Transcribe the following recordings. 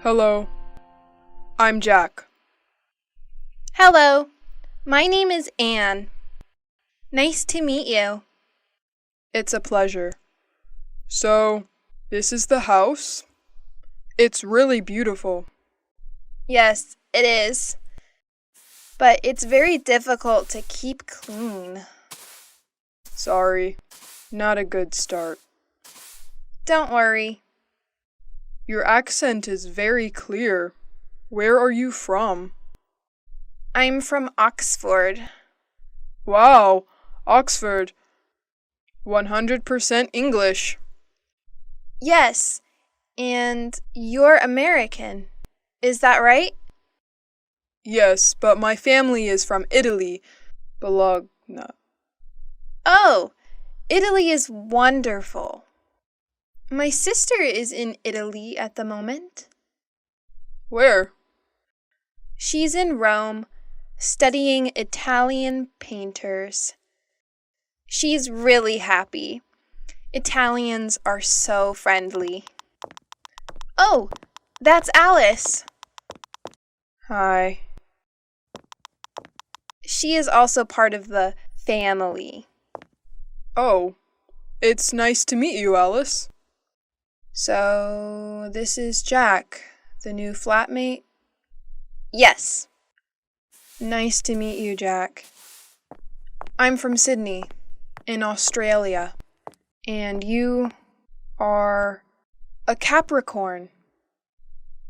Hello, I'm Jack. Hello, my name is Anne. Nice to meet you. It's a pleasure. So, this is the house? It's really beautiful. Yes, it is. But it's very difficult to keep clean. Sorry, not a good start. Don't worry. Your accent is very clear. Where are you from? I'm from Oxford. Wow, Oxford. 100% English. Yes, and you're American. Is that right? Yes, but my family is from Italy. Bologna. Oh, Italy is wonderful. My sister is in Italy at the moment. Where? She's in Rome, studying Italian painters. She's really happy. Italians are so friendly. Oh, that's Alice. Hi. She is also part of the family. Oh, it's nice to meet you, Alice. So, this is Jack, the new flatmate? Yes. Nice to meet you, Jack. I'm from Sydney, in Australia. And you are a Capricorn.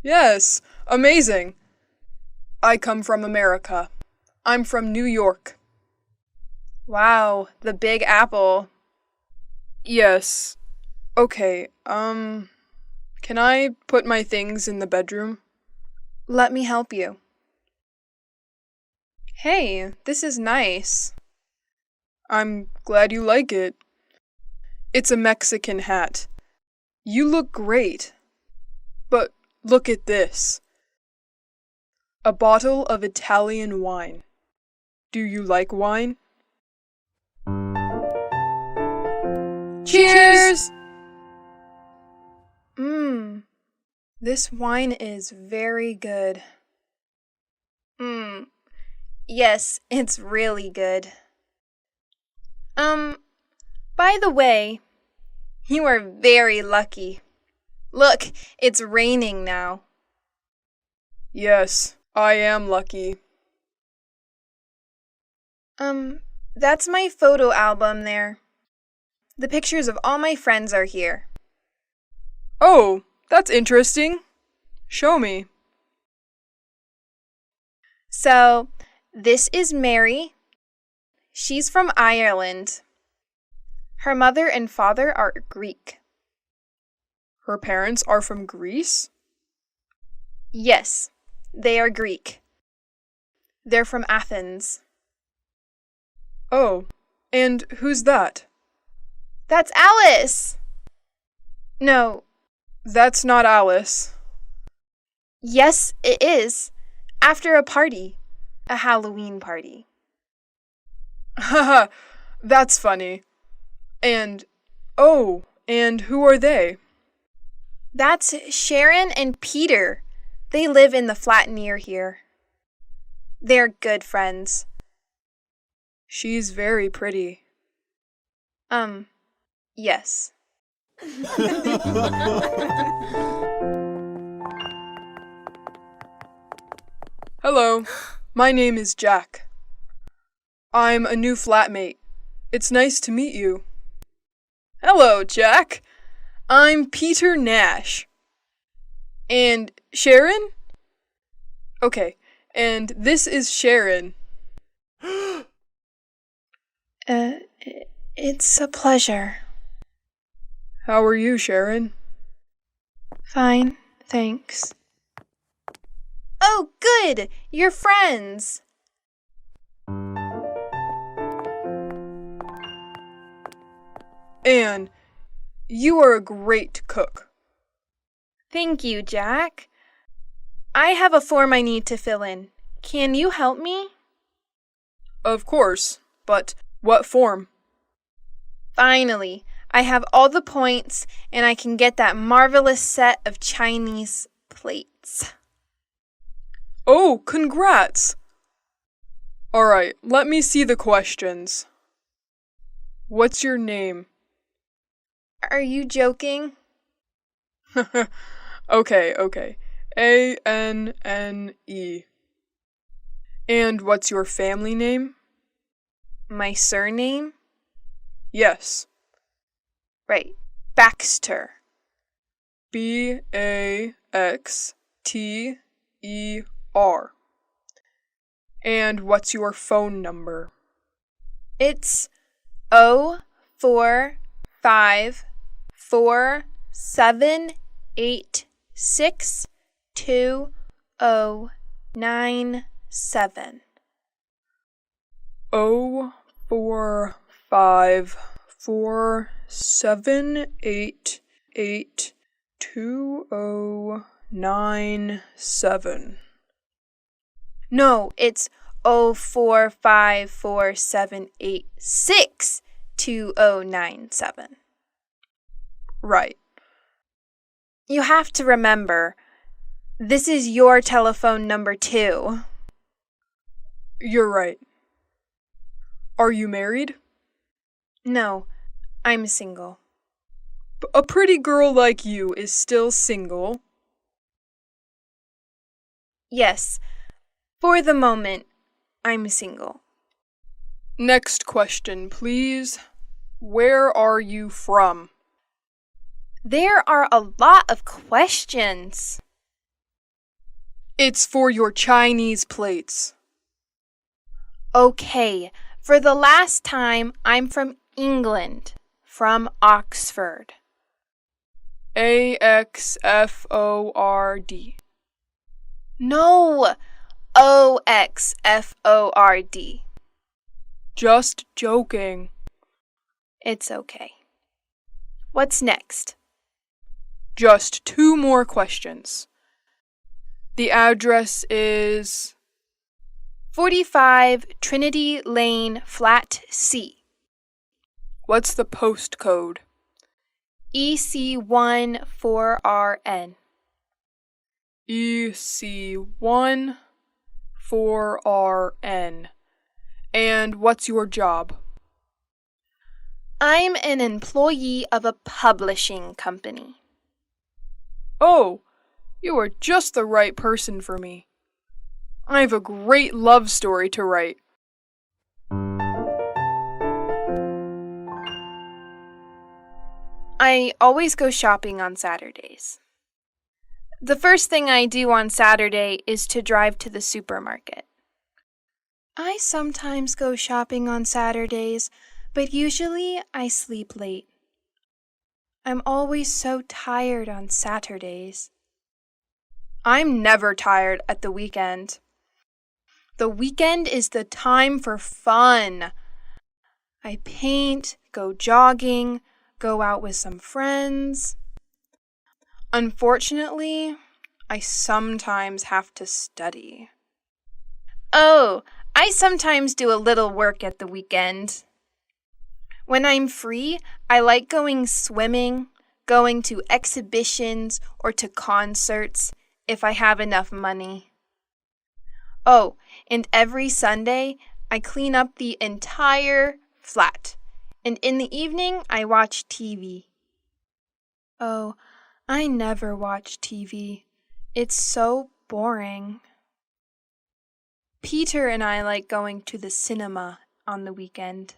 Yes, amazing. I come from America. I'm from New York. Wow, the Big Apple. Yes. Okay, can I put my things in the bedroom? Let me help you. Hey, this is nice. I'm glad you like it. It's a Mexican hat. You look great. But look at this. A bottle of Italian wine. Do you like wine? Cheers! This wine is very good. Yes, it's really good. By the way, you are very lucky. Look, it's raining now. Yes, I am lucky. That's my photo album there. The pictures of all my friends are here. Oh, that's interesting. Show me. So, this is Mary. She's from Ireland. Her mother and father are Greek. Her parents are from Greece? Yes, they are Greek. They're from Athens. Oh, and who's that? That's Alice! No. That's not Alice. Yes, it is. After a party. A Halloween party. Haha, that's funny. And who are they? That's Sharon and Peter. They live in the flat near here. They're good friends. She's very pretty. Yes. Hello, my name is Jack. I'm a new flatmate. It's nice to meet you. Hello, Jack. I'm Peter Nash. And Sharon? Okay, and this is Sharon. It's a pleasure. How are you, Sharon? Fine, thanks. Oh, good! You're friends! Anne, you are a great cook. Thank you, Jack. I have a form I need to fill in. Can you help me? Of course, but what form? Finally, I have all the points and I can get that marvelous set of Chinese plates. Oh, congrats! Alright, let me see the questions. What's your name? Are you joking? Okay. Anne. And what's your family name? My surname? Yes. Right. Baxter. Baxter. And what's your phone number? It's 0454786297. 0454788297. No, it's 0454786297. Right. You have to remember, this is your telephone number too. You're right. Are you married? No, I'm single. A pretty girl like you is still single. Yes, for the moment, I'm single. Next question, please. Where are you from? There are a lot of questions. It's for your Chinese plates. Okay, for the last time, I'm from England, from Oxford. Axford. No, Oxford. Just joking. It's okay. What's next? Just 2 more questions. The address is 45 Trinity Lane, Flat C. What's the postcode? EC1 4RN. EC1 4RN. And what's your job? I'm an employee of a publishing company. Oh, you are just the right person for me. I have a great love story to write. I always go shopping on Saturdays. The first thing I do on Saturday is to drive to the supermarket. I sometimes go shopping on Saturdays, but usually I sleep late. I'm always so tired on Saturdays. I'm never tired at the weekend. The weekend is the time for fun. I paint, go jogging, go out with some friends. Unfortunately, I sometimes have to study. Oh, I sometimes do a little work at the weekend. When I'm free, I like going swimming, going to exhibitions, or to concerts if I have enough money. Oh, and every Sunday, I clean up the entire flat, and in the evening, I watch TV. Oh, I never watch TV. It's so boring. Peter and I like going to the cinema on the weekend.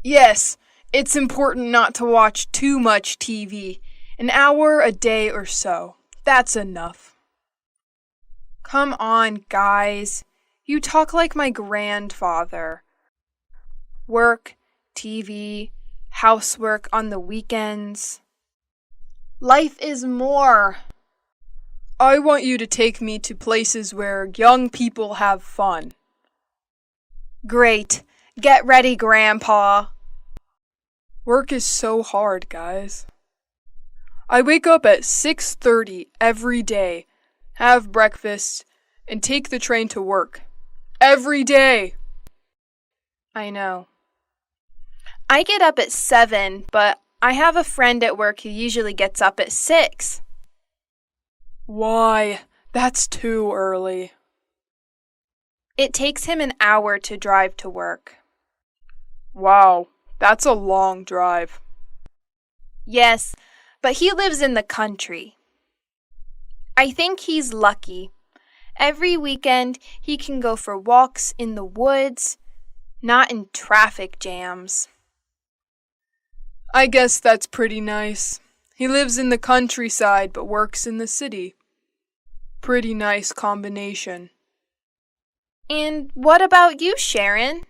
Yes, it's important not to watch too much TV. An hour a day or so. That's enough. Come on, guys. You talk like my grandfather. Work, TV, housework on the weekends. Life is more. I want you to take me to places where young people have fun. Great. Get ready, Grandpa. Work is so hard, guys. I wake up at 6:30 every day, have breakfast, and take the train to work. Every day! I know. I get up at 7, but I have a friend at work who usually gets up at 6. Why? That's too early. It takes him an hour to drive to work. Wow, that's a long drive. Yes, but he lives in the country. I think he's lucky. Every weekend he can go for walks in the woods, not in traffic jams. I guess that's pretty nice. He lives in the countryside but works in the city. Pretty nice combination. And what about you, Sharon?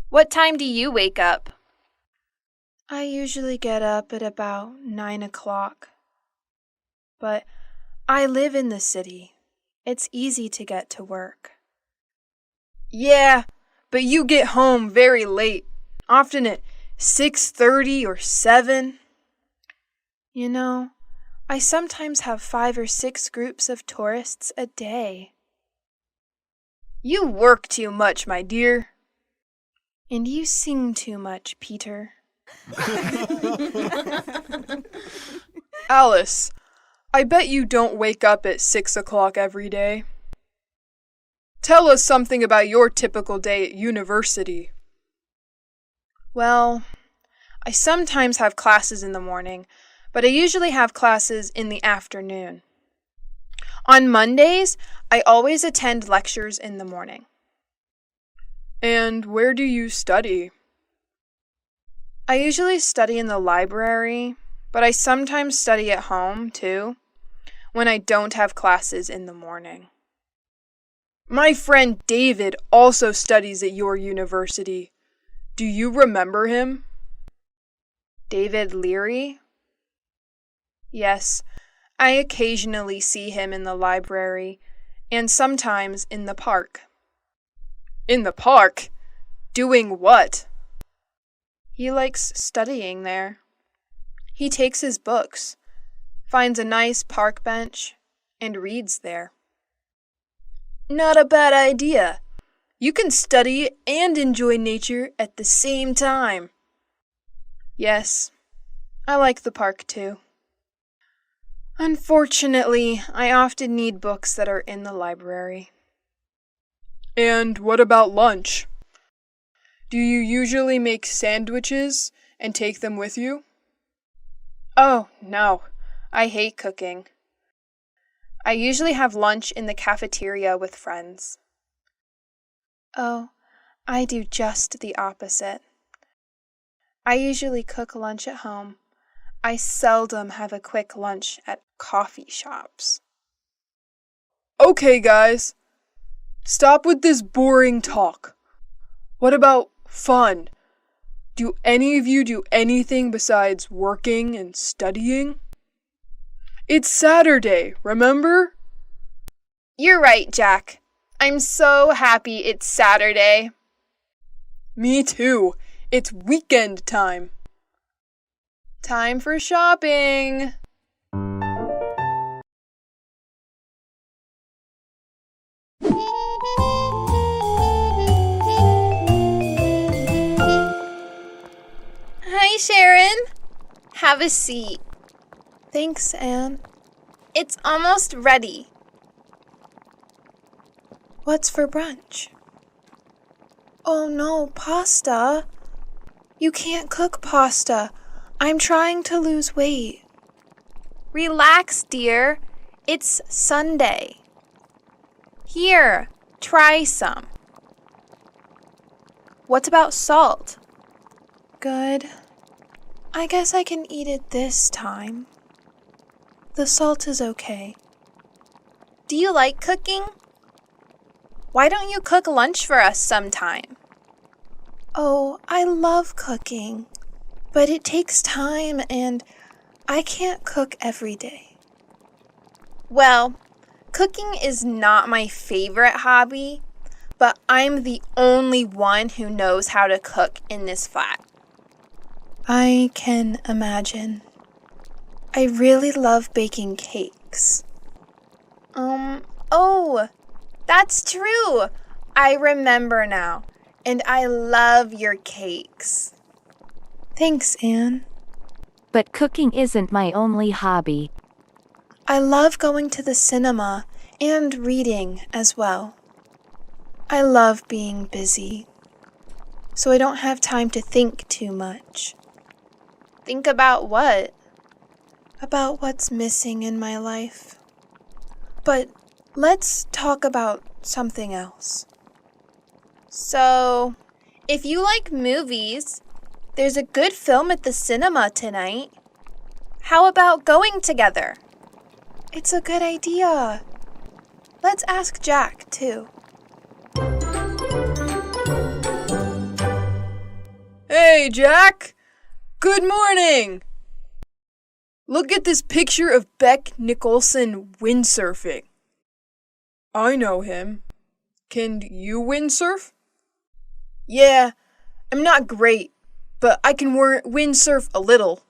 What time do you wake up? I usually get up at about 9 o'clock. But I live in the city. It's easy to get to work. Yeah, but you get home very late, often at 6:30 or 7. You know, I sometimes have 5 or 6 groups of tourists a day. You work too much, my dear. And you sing too much, Peter. Alice, I bet you don't wake up at 6 o'clock every day. Tell us something about your typical day at university. Well, I sometimes have classes in the morning, but I usually have classes in the afternoon. On Mondays, I always attend lectures in the morning. And where do you study? I usually study in the library, but I sometimes study at home, too, when I don't have classes in the morning. My friend David also studies at your university. Do you remember him? David Leary? Yes, I occasionally see him in the library, and sometimes in the park. In the park? Doing what? He likes studying there. He takes his books, finds a nice park bench, and reads there. Not a bad idea. You can study and enjoy nature at the same time. Yes, I like the park too. Unfortunately, I often need books that are in the library. And what about lunch? Do you usually make sandwiches and take them with you? Oh, no. I hate cooking. I usually have lunch in the cafeteria with friends. Oh, I do just the opposite. I usually cook lunch at home. I seldom have a quick lunch at coffee shops. Okay, guys. Stop with this boring talk. What about fun? Do any of you do anything besides working and studying? It's Saturday, remember? You're right, Jack. I'm so happy it's Saturday. Me too. It's weekend time. Time for shopping. Hi, Sharon. Have a seat. Thanks, Anne. It's almost ready. What's for brunch? Oh no, pasta. You can't cook pasta. I'm trying to lose weight. Relax, dear. It's Sunday. Here, try some. What about salt? Good. I guess I can eat it this time. The salt is okay. Do you like cooking? Why don't you cook lunch for us sometime? Oh, I love cooking, but it takes time and I can't cook every day. Well, cooking is not my favorite hobby, but I'm the only one who knows how to cook in this flat. I can imagine. I really love baking cakes. Oh, that's true. I remember now. And I love your cakes. Thanks, Anne. But cooking isn't my only hobby. I love going to the cinema and reading as well. I love being busy, so I don't have time to think too much. Think about what? About what's missing in my life. But let's talk about something else. So, if you like movies, there's a good film at the cinema tonight. How about going together? It's a good idea. Let's ask Jack, too. Hey, Jack! Good morning! Look at this picture of Beck Nicholson windsurfing. I know him. Can you windsurf? Yeah, I'm not great, but I can windsurf a little.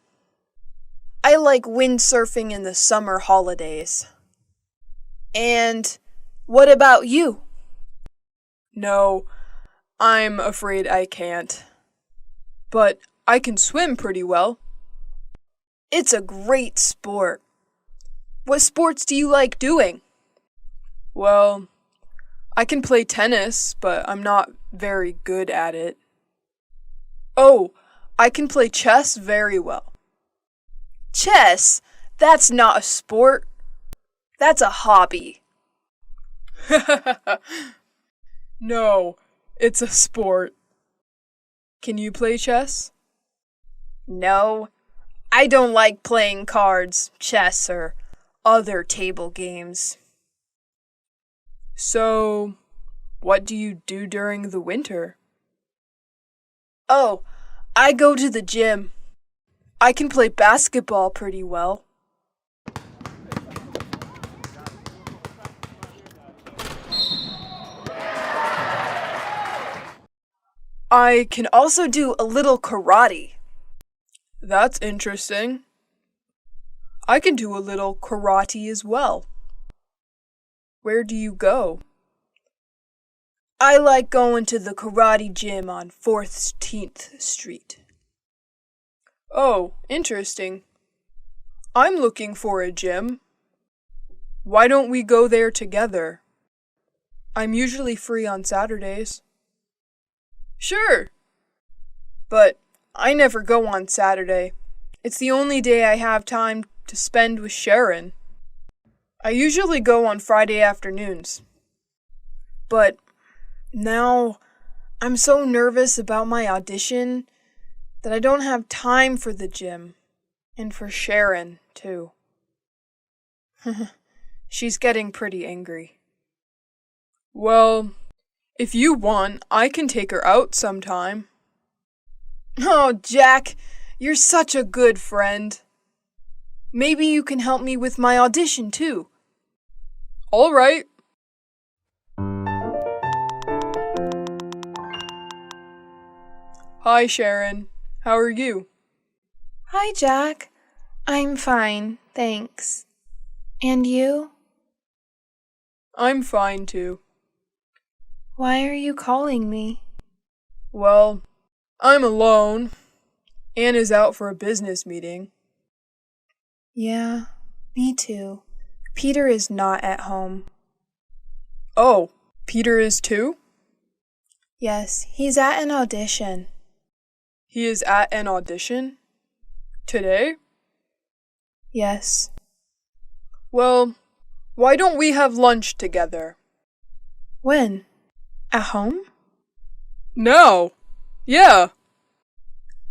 I like windsurfing in the summer holidays. And what about you? No, I'm afraid I can't. But I can swim pretty well. It's a great sport. What sports do you like doing? Well, I can play tennis, but I'm not very good at it. Oh, I can play chess very well. Chess? That's not a sport. That's a hobby. No, it's a sport. Can you play chess? No, I don't like playing cards, chess, or other table games. So, what do you do during the winter? Oh, I go to the gym. I can play basketball pretty well. I can also do a little karate. That's interesting. I can do a little karate as well. Where do you go? I like going to the karate gym on 14th Street. Oh, interesting. I'm looking for a gym. Why don't we go there together? I'm usually free on Saturdays. Sure. But I never go on Saturday. It's the only day I have time to spend with Sharon. I usually go on Friday afternoons. But now I'm so nervous about my audition that I don't have time for the gym. And for Sharon, too. She's getting pretty angry. Well, if you want, I can take her out sometime. Oh, Jack, you're such a good friend. Maybe you can help me with my audition, too. All right. Hi, Sharon. How are you? Hi, Jack. I'm fine, thanks. And you? I'm fine, too. Why are you calling me? Well, I'm alone. Anne is out for a business meeting. Yeah, me too. Peter is not at home. Oh, Peter is too? Yes, he's at an audition. He is at an audition? Today? Yes. Well, why don't we have lunch together? When? At home? No. Yeah.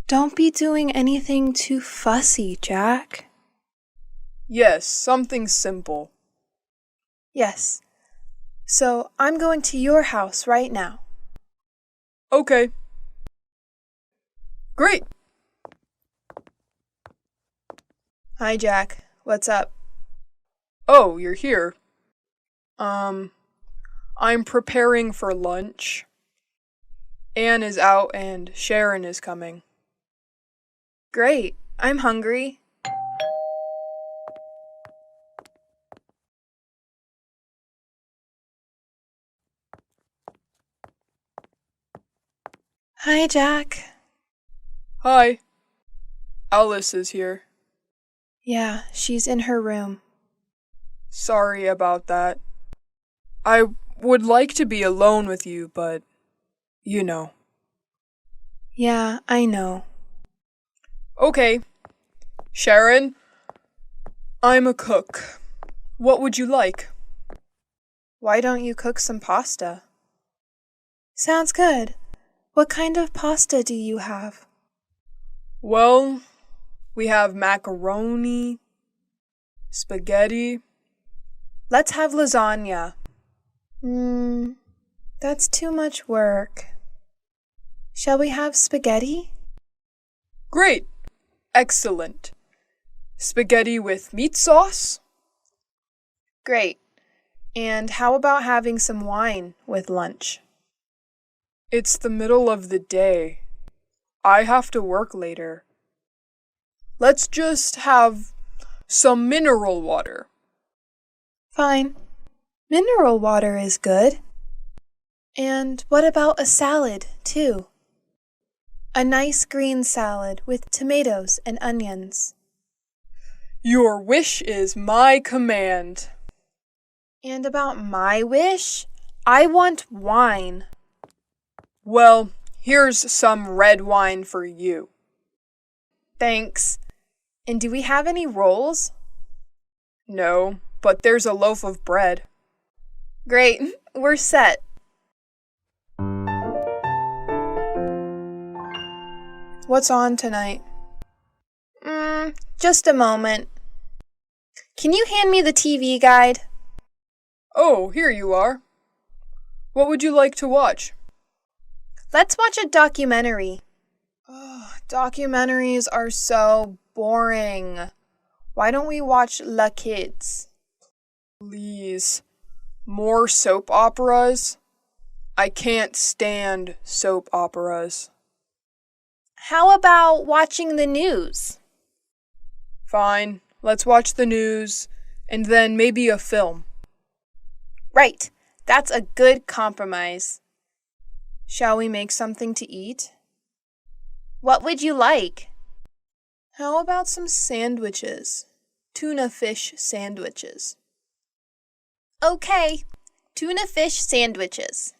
Don't be doing anything too fussy, Jack. Yes, something simple. Yes. So I'm going to your house right now. Okay. Great. Hi, Jack. What's up? Oh, you're here. I'm preparing for lunch. Anne is out and Sharon is coming. Great. I'm hungry. Hi, Jack. Hi. Alice is here. Yeah, she's in her room. Sorry about that. I would like to be alone with you, but you know. Yeah, I know. Okay, Sharon, I'm a cook. What would you like? Why don't you cook some pasta? Sounds good. What kind of pasta do you have? Well, we have macaroni, spaghetti. Let's have lasagna. That's too much work. Shall we have spaghetti? Great! Excellent. Spaghetti with meat sauce? Great. And how about having some wine with lunch? It's the middle of the day. I have to work later. Let's just have some mineral water. Fine. Mineral water is good. And what about a salad, too? A nice green salad with tomatoes and onions. Your wish is my command. And about my wish? I want wine. Well, here's some red wine for you. Thanks. And do we have any rolls? No, but there's a loaf of bread. Great, we're set. What's on tonight? Just a moment. Can you hand me the TV guide? Oh, here you are. What would you like to watch? Let's watch a documentary. Documentaries are so boring. Why don't we watch La Kids? Please. More soap operas? I can't stand soap operas. How about watching the news? Fine, let's watch the news, and then maybe a film. Right, that's a good compromise. Shall we make something to eat? What would you like? How about some sandwiches? Tuna fish sandwiches. Okay, tuna fish sandwiches.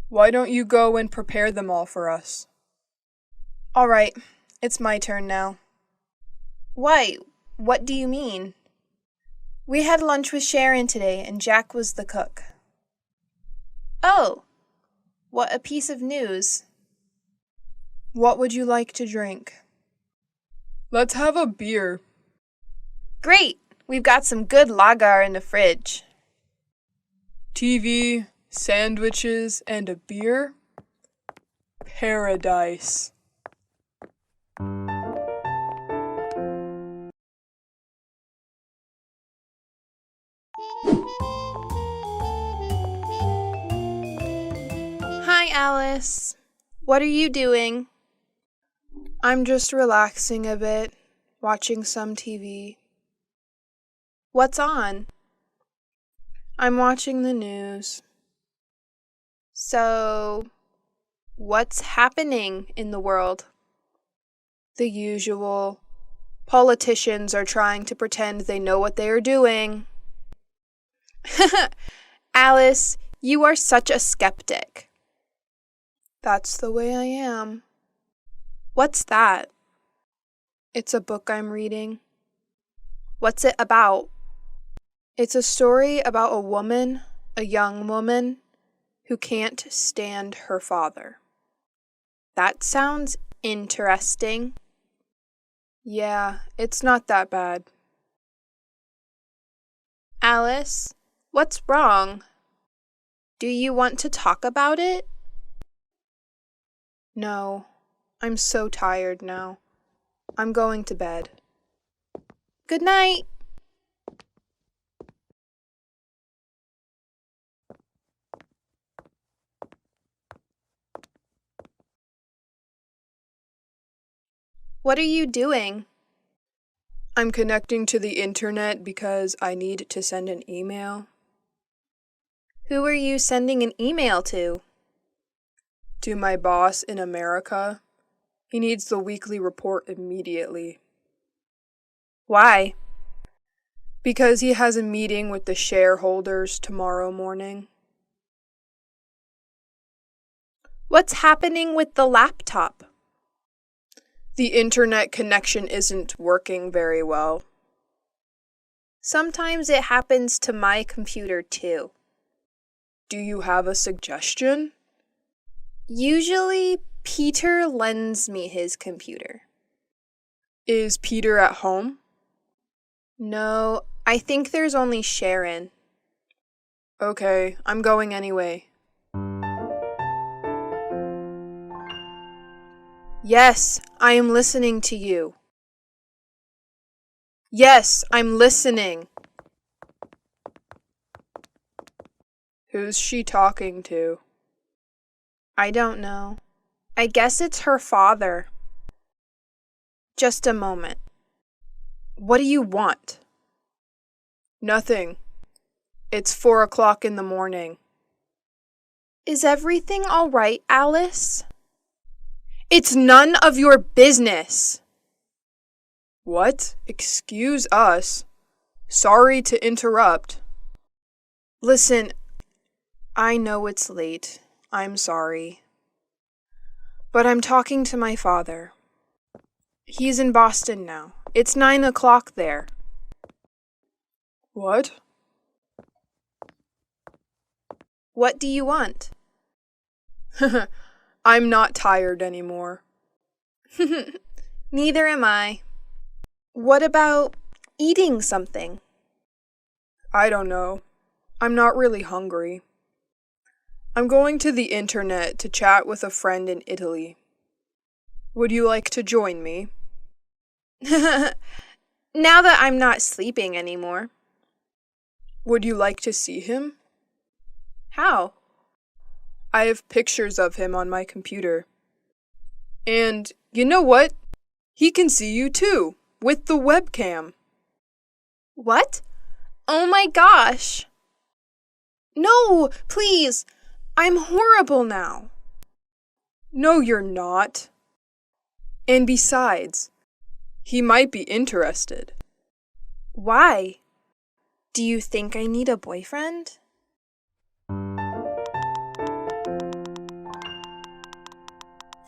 Why don't you go and prepare them all for us? All right, it's my turn now. Why? What do you mean? We had lunch with Sharon today, and Jack was the cook. Oh, what a piece of news. What would you like to drink? Let's have a beer. Great! We've got some good lager in the fridge. TV, sandwiches, and a beer? Paradise. Hi, Alice. What are you doing? I'm just relaxing a bit, watching some TV. What's on? I'm watching the news. So, what's happening in the world? The usual. Politicians are trying to pretend they know what they are doing. Alice, you are such a skeptic. That's the way I am. What's that? It's a book I'm reading. What's it about? It's a story about a young woman, who can't stand her father. That sounds interesting. Yeah, it's not that bad. Alice, what's wrong? Do you want to talk about it? No, I'm so tired now. I'm going to bed. Good night. What are you doing? I'm connecting to the internet because I need to send an email. Who are you sending an email to? To my boss in America. He needs the weekly report immediately. Why? Because he has a meeting with the shareholders tomorrow morning. What's happening with the laptop? The internet connection isn't working very well. Sometimes it happens to my computer too. Do you have a suggestion? Usually, Peter lends me his computer. Is Peter at home? No, I think there's only Sharon. Okay, I'm going anyway. Yes, I am listening to you. Yes, I'm listening. Who's she talking to? I don't know. I guess it's her father. Just a moment. What do you want? Nothing. It's 4:00 in the morning. Is everything all right, Alice? It's none of your business. What? Excuse us. Sorry to interrupt. Listen, I know it's late. I'm sorry. But I'm talking to my father. He's in Boston now. It's 9:00 there. What? What do you want? I'm not tired anymore. Neither am I. What about eating something? I don't know. I'm not really hungry. I'm going to the internet to chat with a friend in Italy. Would you like to join me? Now that I'm not sleeping anymore. Would you like to see him? How? I have pictures of him on my computer. And you know what? He can see you too, with the webcam. What? Oh my gosh! No, please! I'm horrible now. No, you're not. And besides, he might be interested. Why? Do you think I need a boyfriend?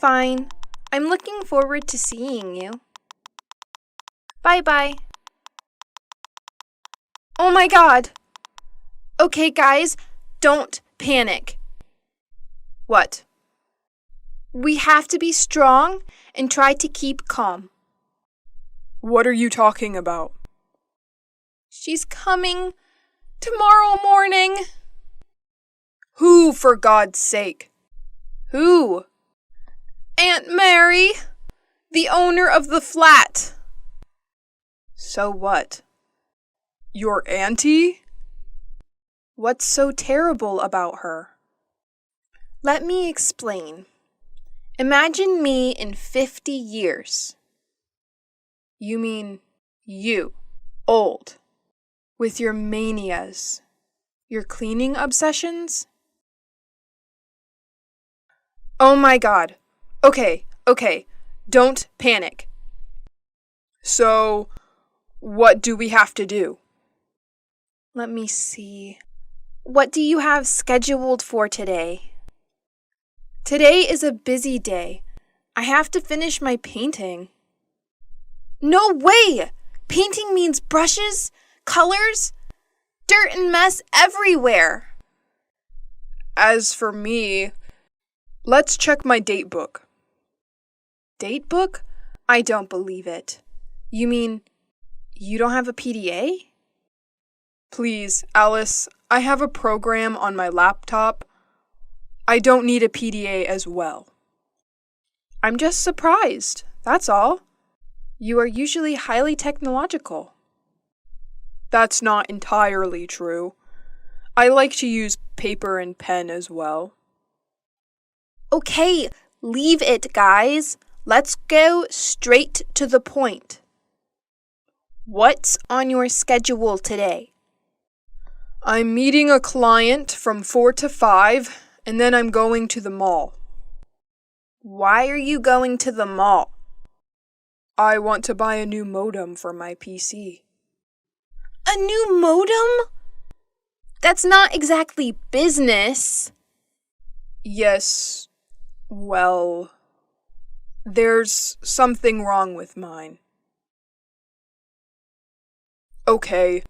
Fine. I'm looking forward to seeing you. Bye-bye. Oh my God! Okay, guys, don't panic. What? We have to be strong and try to keep calm. What are you talking about? She's coming tomorrow morning. Who, for God's sake? Who? Aunt Mary, the owner of the flat. So what? Your auntie? What's so terrible about her? Let me explain. Imagine me in 50 years. You mean you, old, with your manias, your cleaning obsessions? Oh my God. Okay, don't panic. So, what do we have to do? Let me see. What do you have scheduled for today? Today is a busy day. I have to finish my painting. No way! Painting means brushes, colors, dirt and mess everywhere. As for me, let's check my date book. Date book? I don't believe it. You mean you don't have a PDA? Please, Alice, I have a program on my laptop. I don't need a PDA as well. I'm just surprised, that's all. You are usually highly technological. That's not entirely true. I like to use paper and pen as well. Okay, leave it, guys. Let's go straight to the point. What's on your schedule today? I'm meeting a client from 4 to 5, and then I'm going to the mall. Why are you going to the mall? I want to buy a new modem for my PC. A new modem? That's not exactly business. Yes, well, there's something wrong with mine. Okay,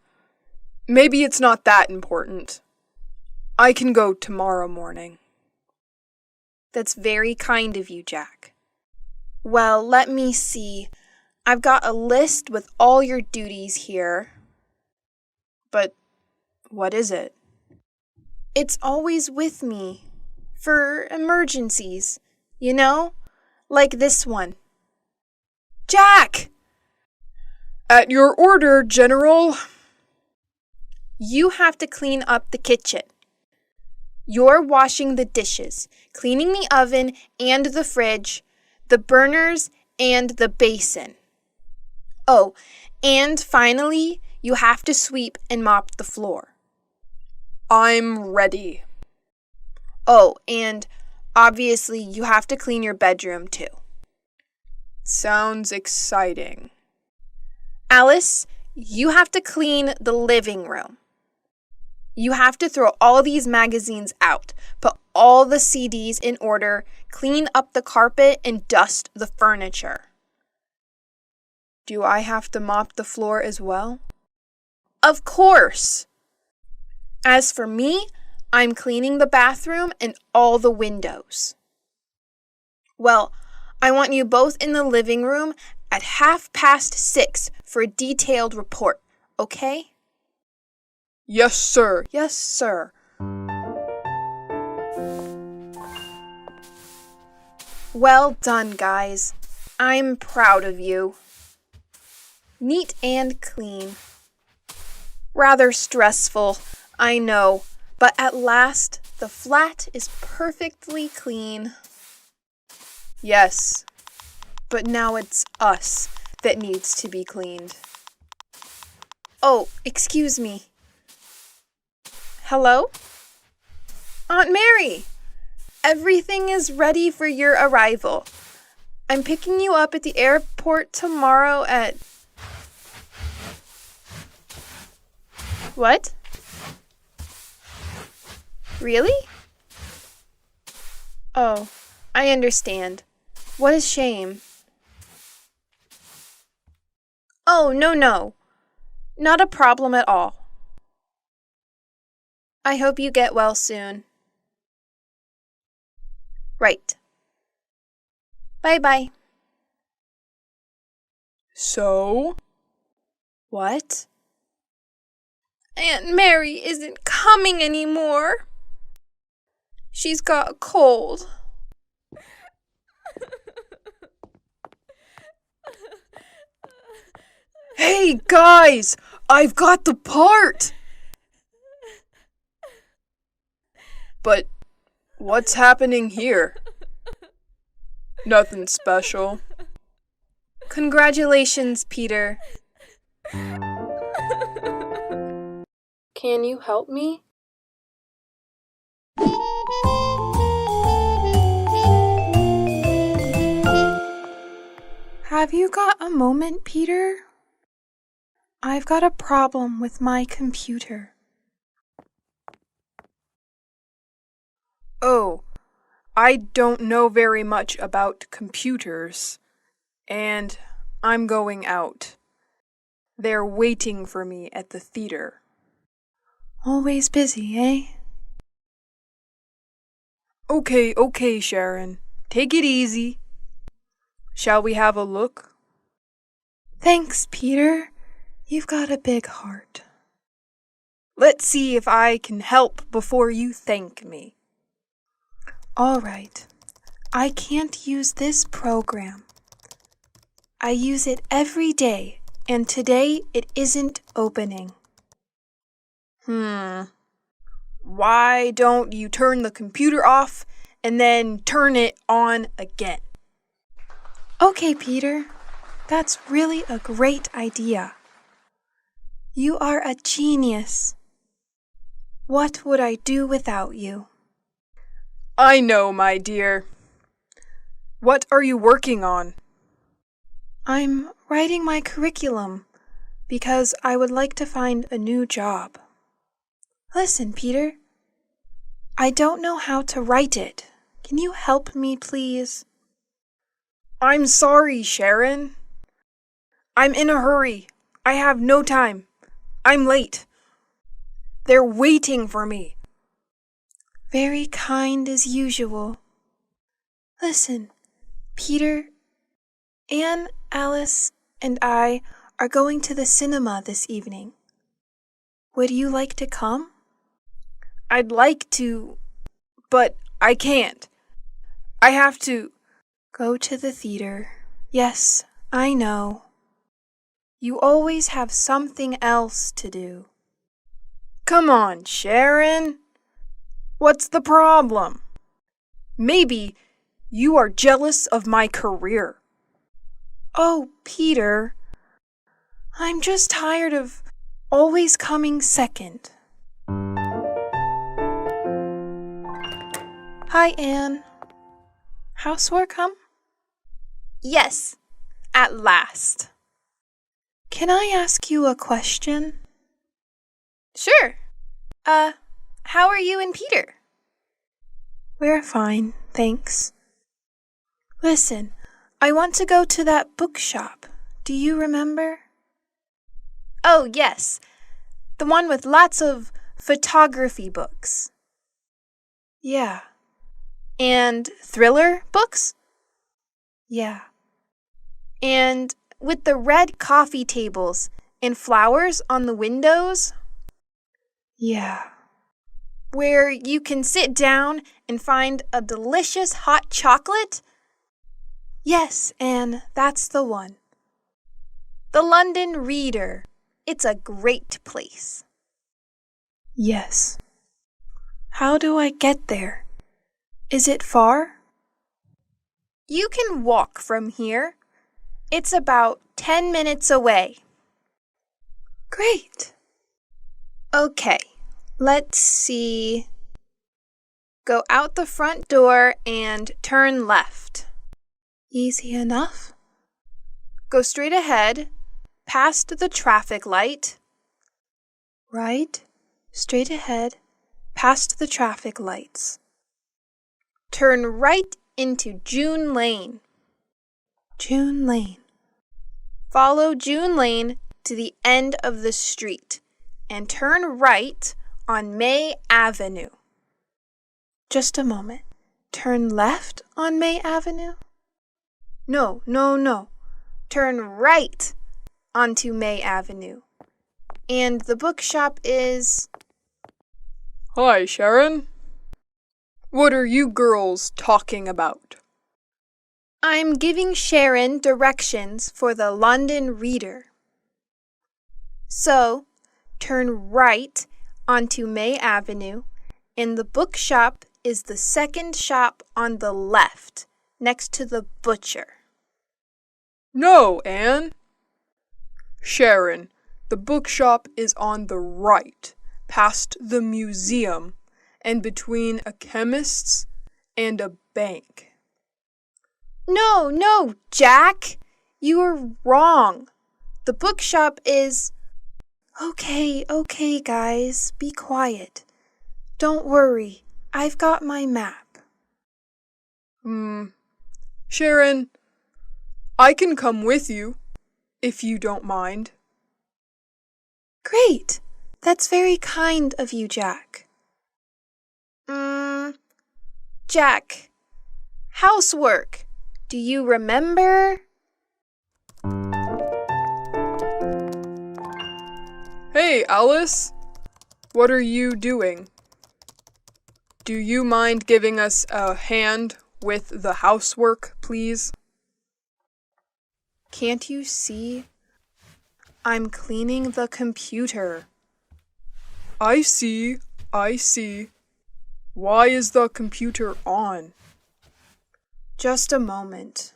maybe it's not that important. I can go tomorrow morning. That's very kind of you, Jack. Well, let me see. I've got a list with all your duties here. But what is it? It's always with me. For emergencies. You know? Like this one. Jack! At your order, General. You have to clean up the kitchen. You're washing the dishes, cleaning the oven and the fridge, the burners and the basin. Oh, and finally, you have to sweep and mop the floor. I'm ready. Oh, and obviously, you have to clean your bedroom too. Sounds exciting. Alice, you have to clean the living room. You have to throw all these magazines out, put all the CDs in order, clean up the carpet, and dust the furniture. Do I have to mop the floor as well? Of course! As for me, I'm cleaning the bathroom and all the windows. Well, I want you both in the living room at 6:30 for a detailed report, okay? Yes, sir. Yes, sir. Well done, guys. I'm proud of you. Neat and clean. Rather stressful, I know, but at last the flat is perfectly clean. Yes, but now it's us that needs to be cleaned. Oh, excuse me. Hello? Aunt Mary, everything is ready for your arrival. I'm picking you up at the airport tomorrow at... What? Really? Oh, I understand. What a shame. Oh, no. Not a problem at all. I hope you get well soon. Right. Bye-bye. So? What? Aunt Mary isn't coming anymore. She's got a cold. Hey, guys! I've got the part! But what's happening here? Nothing special. Congratulations, Peter. Can you help me? Have you got a moment, Peter? I've got a problem with my computer. Oh, I don't know very much about computers, and I'm going out. They're waiting for me at the theater. Always busy, eh? Okay, Sharon. Take it easy. Shall we have a look? Thanks, Peter. You've got a big heart. Let's see if I can help before you thank me. All right. I can't use this program. I use it every day, and today it isn't opening. Why don't you turn the computer off and then turn it on again? Okay, Peter. That's really a great idea. You are a genius. What would I do without you? I know, my dear. What are you working on? I'm writing my curriculum. Because I would like to find a new job. Listen, Peter. I don't know how to write it. Can you help me, please? I'm sorry, Sharon. I'm in a hurry. I have no time. I'm late. They're waiting for me. Very kind as usual. Listen, Peter, Anne, Alice, and I are going to the cinema this evening. Would you like to come? I'd like to, but I can't. I have to go to the theater. Yes, I know. You always have something else to do. Come on, Sharon. What's the problem? Maybe you are jealous of my career. Oh, Peter, I'm just tired of always coming second. Hi, Anne. Housework come? Yes, at last. Can I ask you a question? Sure. How are you and Peter? We're fine, thanks. Listen, I want to go to that bookshop. Do you remember? Oh, yes. The one with lots of photography books. Yeah. And thriller books? Yeah. And with the red coffee tables and flowers on the windows? Yeah. Where you can sit down and find a delicious hot chocolate? Yes, Anne, that's the one. The London Reader. It's a great place. Yes. How do I get there? Is it far? You can walk from here. It's about 10 minutes away. Great. Okay, let's see. Go out the front door and turn left. Easy enough? Go straight ahead, past the traffic light. Right, straight ahead, past the traffic lights. Turn right into June Lane. June Lane. Follow June Lane to the end of the street and turn right on May Avenue. Just a moment. Turn left on May Avenue? No. Turn right onto May Avenue. And the bookshop is... Hi, Sharon. What are you girls talking about? I'm giving Sharon directions for the London Reader. So, turn right onto May Avenue, and the bookshop is the second shop on the left, next to the butcher. No, Anne. Sharon, the bookshop is on the right, past the museum, and between a chemist's and a bank. No, Jack. You are wrong. The bookshop is... Okay, guys, be quiet. Don't worry, I've got my map. Sharon, I can come with you, if you don't mind. Great! That's very kind of you, Jack. Jack, housework. Do you remember? Hey, Alice. What are you doing? Do you mind giving us a hand with the housework, please? Can't you see? I'm cleaning the computer. I see. Why is the computer on? Just a moment.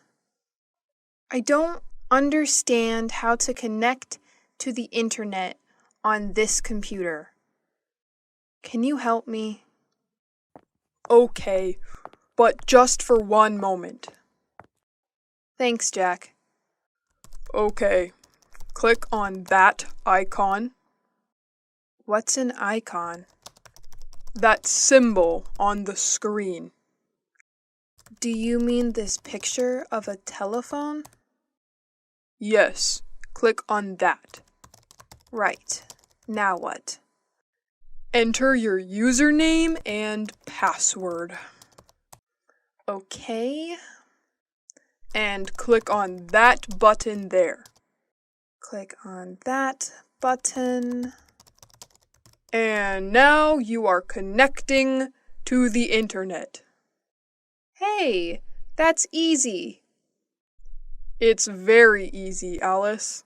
I don't understand how to connect to the internet on this computer. Can you help me? Okay, but just for one moment. Thanks, Jack. Okay. Click on that icon. What's an icon? That symbol on the screen. Do you mean this picture of a telephone? Yes, click on that. Right. Now what? Enter your username and password. Okay. And click on that button there. Click on that button. And now you are connecting to the internet. Hey, that's easy. It's very easy, Alice.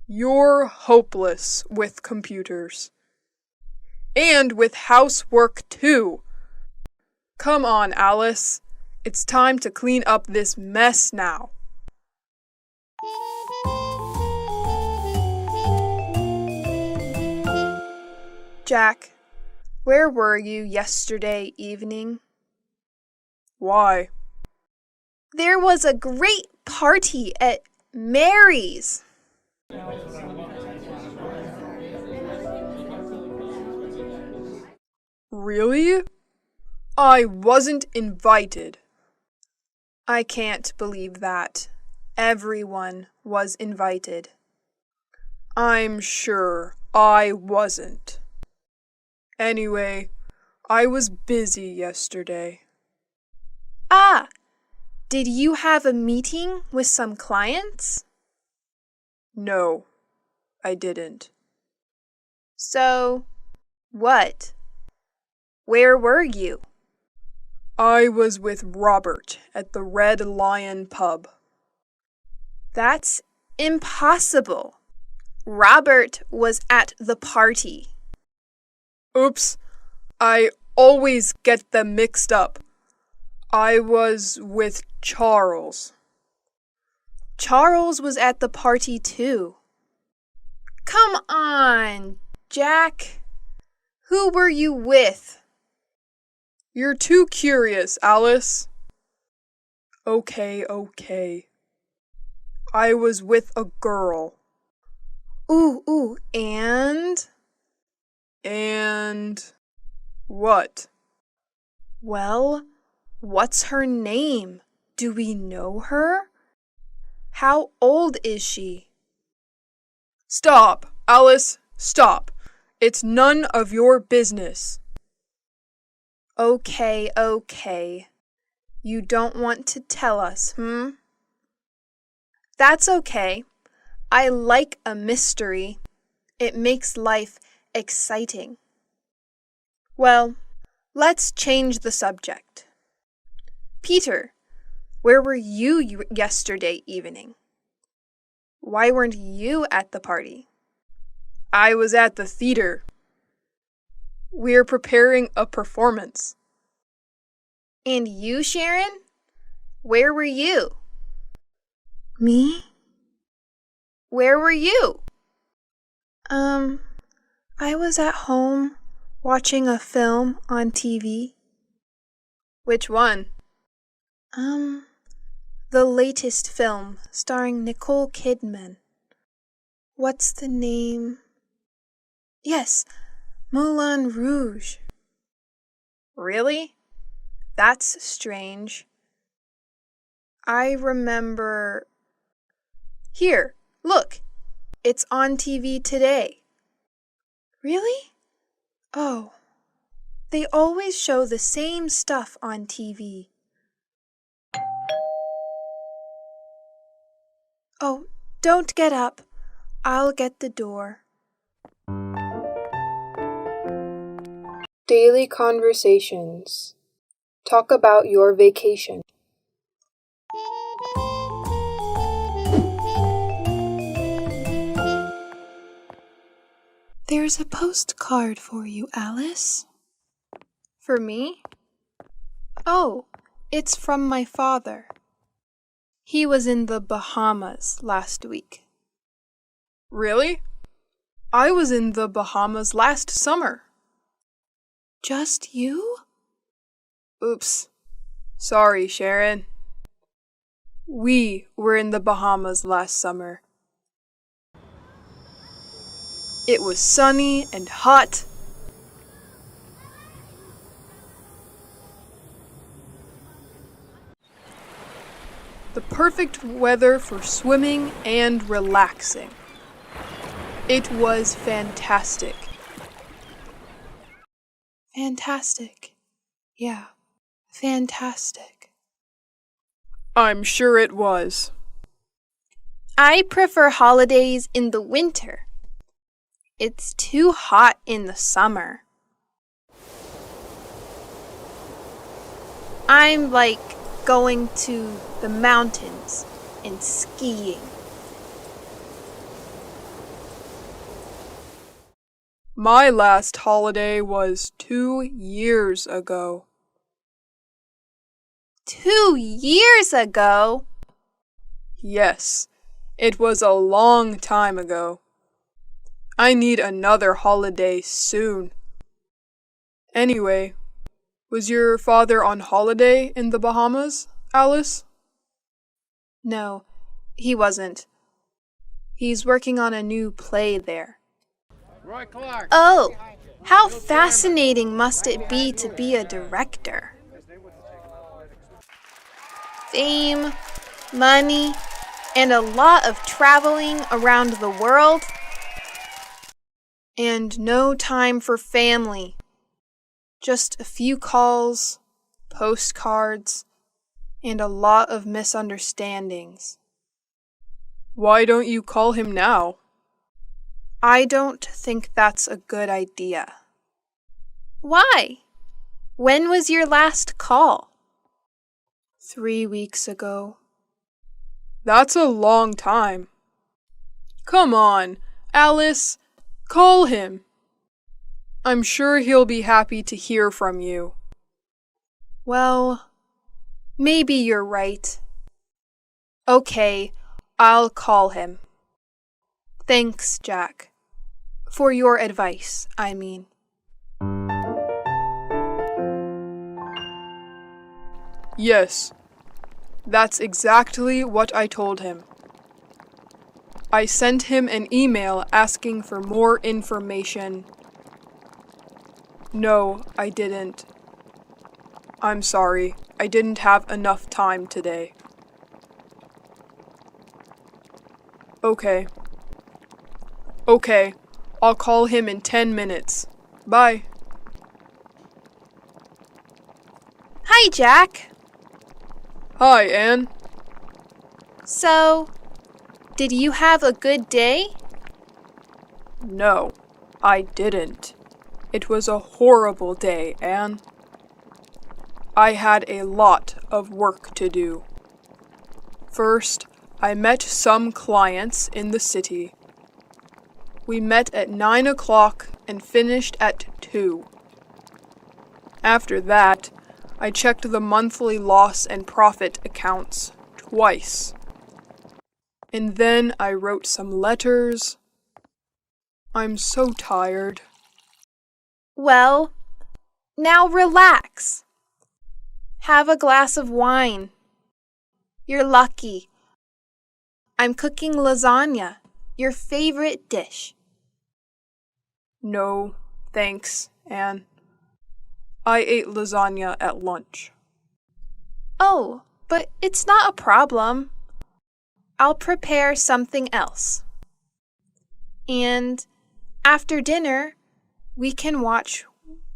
You're hopeless with computers. And with housework too. Come on, Alice. It's time to clean up this mess now. Jack, where were you yesterday evening? Why? There was a great party at Mary's. Really? I wasn't invited. I can't believe that. Everyone was invited. I'm sure I wasn't. Anyway, I was busy yesterday. Ah, did you have a meeting with some clients? No, I didn't. So, what? Where were you? I was with Robert at the Red Lion pub. That's impossible. Robert was at the party. Oops, I always get them mixed up. I was with Charles. Charles was at the party too. Come on, Jack. Who were you with? You're too curious, Alice. Okay. I was with a girl. Ooh, and? And what? Well, what's her name? Do we know her? How old is she? Stop, Alice, stop. It's none of your business. Okay. You don't want to tell us, That's okay. I like a mystery. It makes life exciting. Well, let's change the subject. Peter, where were you yesterday evening? Why weren't you at the party? I was at the theater. We're preparing a performance. And you, Sharon? Where were you? Me? Where were you? I was at home watching a film on TV. Which one? The latest film starring Nicole Kidman. What's the name? Yes, Moulin Rouge. Really? That's strange. I remember... Here, look. It's on TV today. Really? Oh, they always show the same stuff on TV. Oh, don't get up. I'll get the door. Daily conversations. Talk about your vacation. There's a postcard for you, Alice. For me? Oh, it's from my father. He was in the Bahamas last week. Really? I was in the Bahamas last summer. Just you? Oops. Sorry, Sharon. We were in the Bahamas last summer. It was sunny and hot. The perfect weather for swimming and relaxing. It was fantastic. Fantastic. Yeah, fantastic. I'm sure it was. I prefer holidays in the winter. It's too hot in the summer. I'm like going to the mountains and skiing. My last holiday was 2 years ago. 2 years ago? Yes, it was a long time ago. I need another holiday soon. Anyway, was your father on holiday in the Bahamas, Alice? No, he wasn't. He's working on a new play there. Oh, how fascinating must it be to be a director? Fame, money, and a lot of traveling around the world. And no time for family. Just a few calls, postcards, and a lot of misunderstandings. Why don't you call him now? I don't think that's a good idea. Why? When was your last call? 3 weeks ago. That's a long time. Come on, Alice, call him. I'm sure he'll be happy to hear from you. Well, maybe you're right. Okay, I'll call him. Thanks, Jack. For your advice, I mean. Yes, that's exactly what I told him. I sent him an email asking for more information. No, I didn't. I'm sorry, I didn't have enough time today. Okay, I'll call him in 10 minutes. Bye. Hi, Jack. Hi, Anne. So, did you have a good day? No, I didn't. It was a horrible day, Anne. I had a lot of work to do. First, I met some clients in the city. We met at 9 o'clock and finished at 2. After that, I checked the monthly loss and profit accounts twice. And then I wrote some letters. I'm so tired. Well, now relax. Have a glass of wine. You're lucky. I'm cooking lasagna, your favorite dish. No, thanks, Anne. I ate lasagna at lunch. Oh, but it's not a problem. I'll prepare something else. And after dinner, we can watch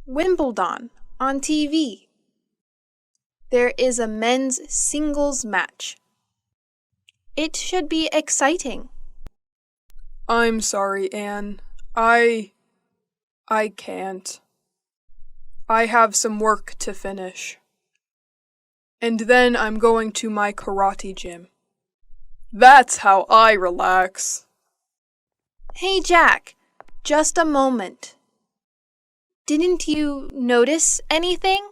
Wimbledon on TV. There is a men's singles match. It should be exciting. I'm sorry, Anne. I can't. I have some work to finish. And then I'm going to my karate gym. That's how I relax. Hey, Jack, just a moment. Didn't you notice anything?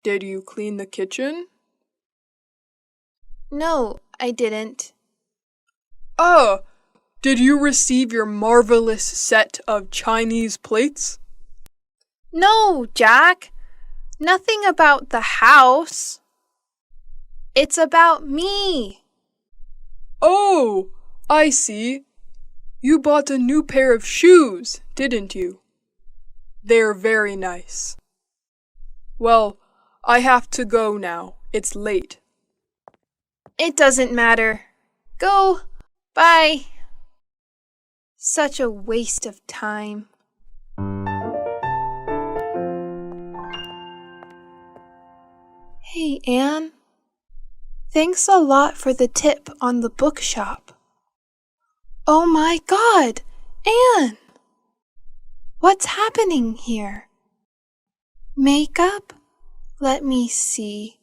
Did you clean the kitchen? No, I didn't. Oh, did you receive your marvelous set of Chinese plates? No, Jack. Nothing about the house. It's about me. Oh, I see. You bought a new pair of shoes, didn't you? They're very nice. Well, I have to go now. It's late. It doesn't matter. Go. Bye. Such a waste of time. Hey, Anne. Thanks a lot for the tip on the bookshop. Oh my God, Anne! What's happening here? Makeup? Let me see.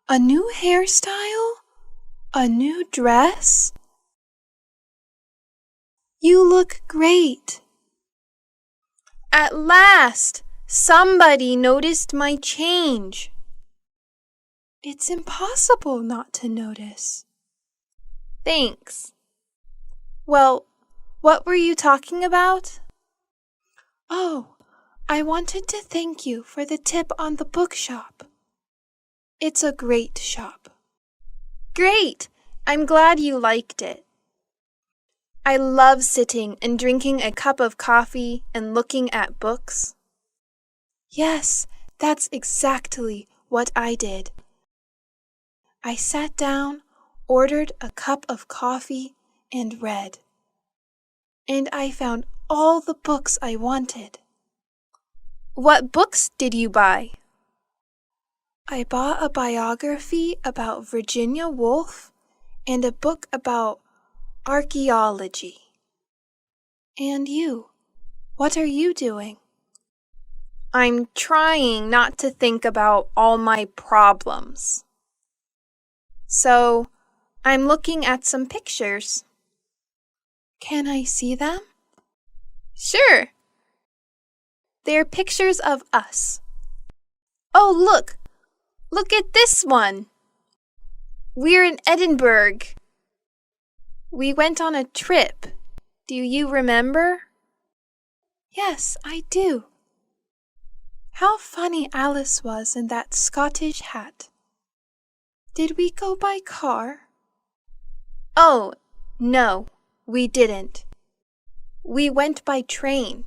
A new hairstyle? A new dress? You look great. At last, somebody noticed my change. It's impossible not to notice. Thanks. Well, what were you talking about? Oh, I wanted to thank you for the tip on the bookshop. It's a great shop. Great! I'm glad you liked it. I love sitting and drinking a cup of coffee and looking at books. Yes, that's exactly what I did. I sat down, ordered a cup of coffee, and read. And I found all the books I wanted. What books did you buy? I bought a biography about Virginia Woolf and a book about archaeology. And you, what are you doing? I'm trying not to think about all my problems. So, I'm looking at some pictures. Can I see them? Sure. They're pictures of us. Oh, look! Look at this one! We're in Edinburgh. We went on a trip. Do you remember? Yes, I do. How funny Alice was in that Scottish hat. Did we go by car? Oh, no, we didn't. We went by train.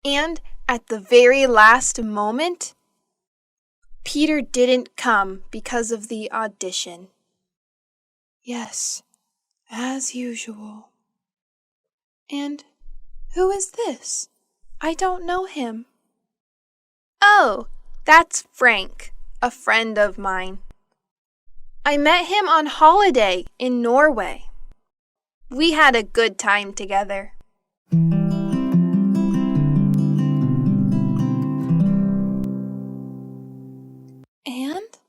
And at the very last moment, Peter didn't come because of the audition. Yes, as usual. And who is this? I don't know him. Oh, that's Frank, a friend of mine. I met him on holiday in Norway. We had a good time together. And?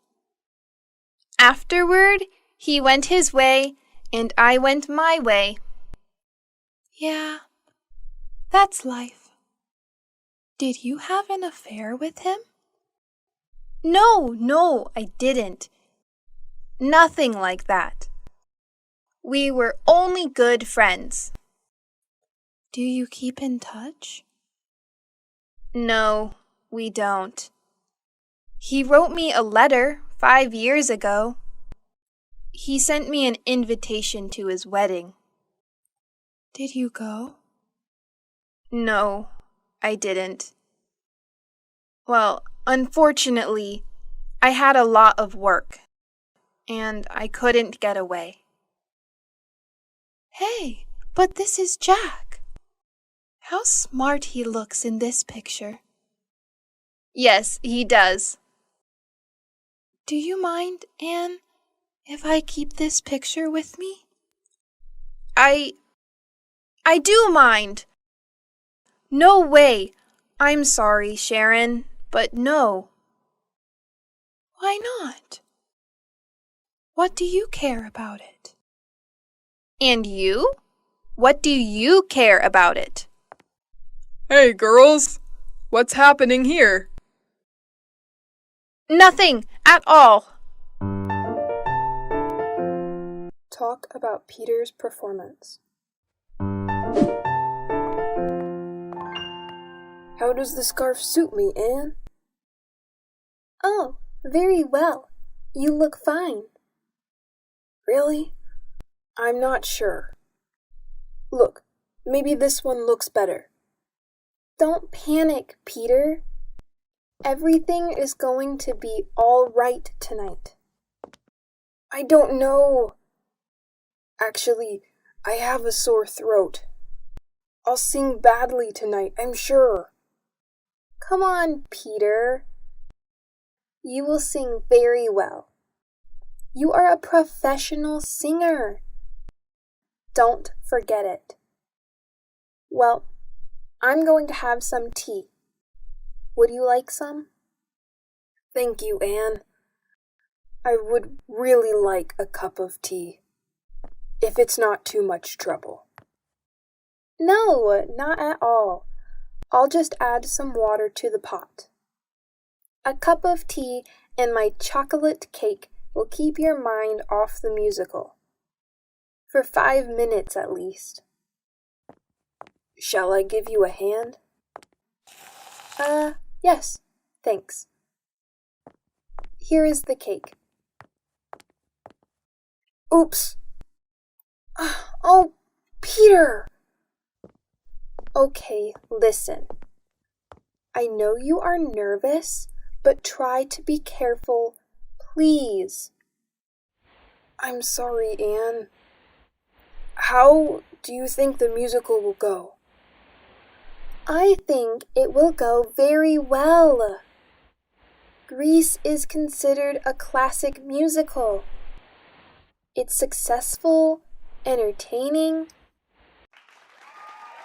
Afterward, he went his way and I went my way. Yeah, that's life. Did you have an affair with him? No, I didn't. Nothing like that. We were only good friends. Do you keep in touch? No, we don't. He wrote me a letter 5 years ago. He sent me an invitation to his wedding. Did you go? No, I didn't. Well, unfortunately, I had a lot of work, and I couldn't get away. Hey, but this is Jack. How smart he looks in this picture. Yes, he does. Do you mind, Anne, if I keep this picture with me? I do mind. No way. I'm sorry, Sharon, but no. Why not? What do you care about it? And you? What do you care about it? Hey, girls! What's happening here? Nothing at all. Talk about Peter's performance. How does the scarf suit me, Anne? Oh, very well. You look fine. Really? I'm not sure. Look, maybe this one looks better. Don't panic, Peter. Everything is going to be all right tonight. I don't know. Actually, I have a sore throat. I'll sing badly tonight, I'm sure. Come on, Peter. You will sing very well. You are a professional singer. Don't forget it. Well, I'm going to have some tea. Would you like some? Thank you, Anne. I would really like a cup of tea, if it's not too much trouble. No, not at all. I'll just add some water to the pot. A cup of tea and my chocolate cake will keep your mind off the musical. For 5 minutes at least. Shall I give you a hand? Yes, thanks. Here is the cake. Oops! Oh, Peter! Okay, listen. I know you are nervous, but try to be careful, please. I'm sorry, Anne. How do you think the musical will go? I think it will go very well. Grease is considered a classic musical. It's successful, entertaining.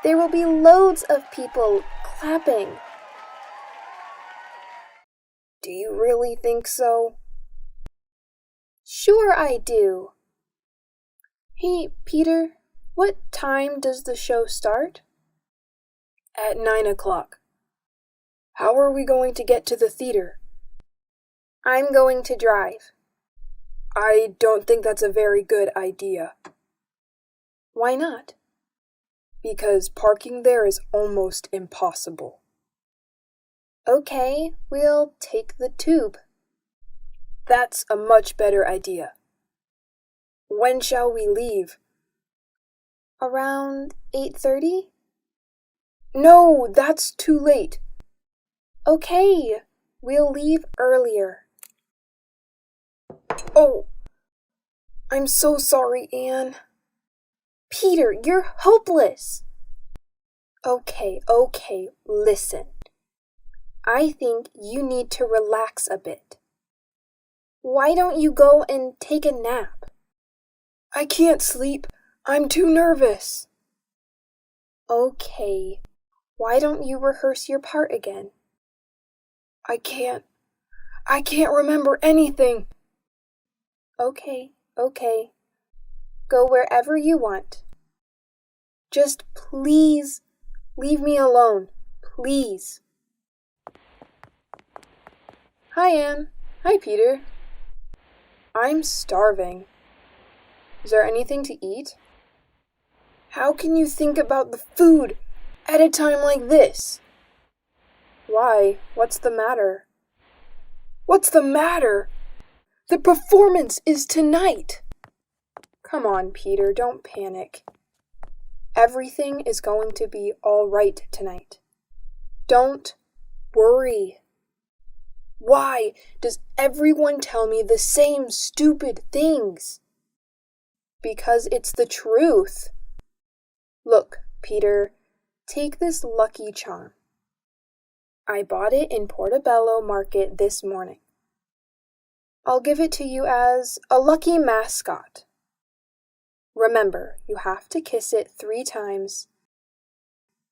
There will be loads of people clapping. Do you really think so? Sure I do. Hey, Peter, what time does the show start? At 9 o'clock. How are we going to get to the theater? I'm going to drive. I don't think that's a very good idea. Why not? Because parking there is almost impossible. Okay, we'll take the tube. That's a much better idea. When shall we leave? Around 8:30? No, that's too late. Okay, we'll leave earlier. Oh, I'm so sorry, Anne. Peter, you're hopeless. Okay, listen. I think you need to relax a bit. Why don't you go and take a nap? I can't sleep. I'm too nervous. Okay, why don't you rehearse your part again? I can't remember anything. Okay. Go wherever you want. Just please leave me alone, please. Hi, Anne. Hi, Peter. I'm starving. Is there anything to eat? How can you think about the food at a time like this? Why? What's the matter? What's the matter? The performance is tonight. Come on, Peter, don't panic. Everything is going to be all right tonight. Don't worry. Why does everyone tell me the same stupid things? Because it's the truth. Look, Peter, take this lucky charm. I bought it in Portobello Market this morning. I'll give it to you as a lucky mascot. Remember, you have to kiss it 3 times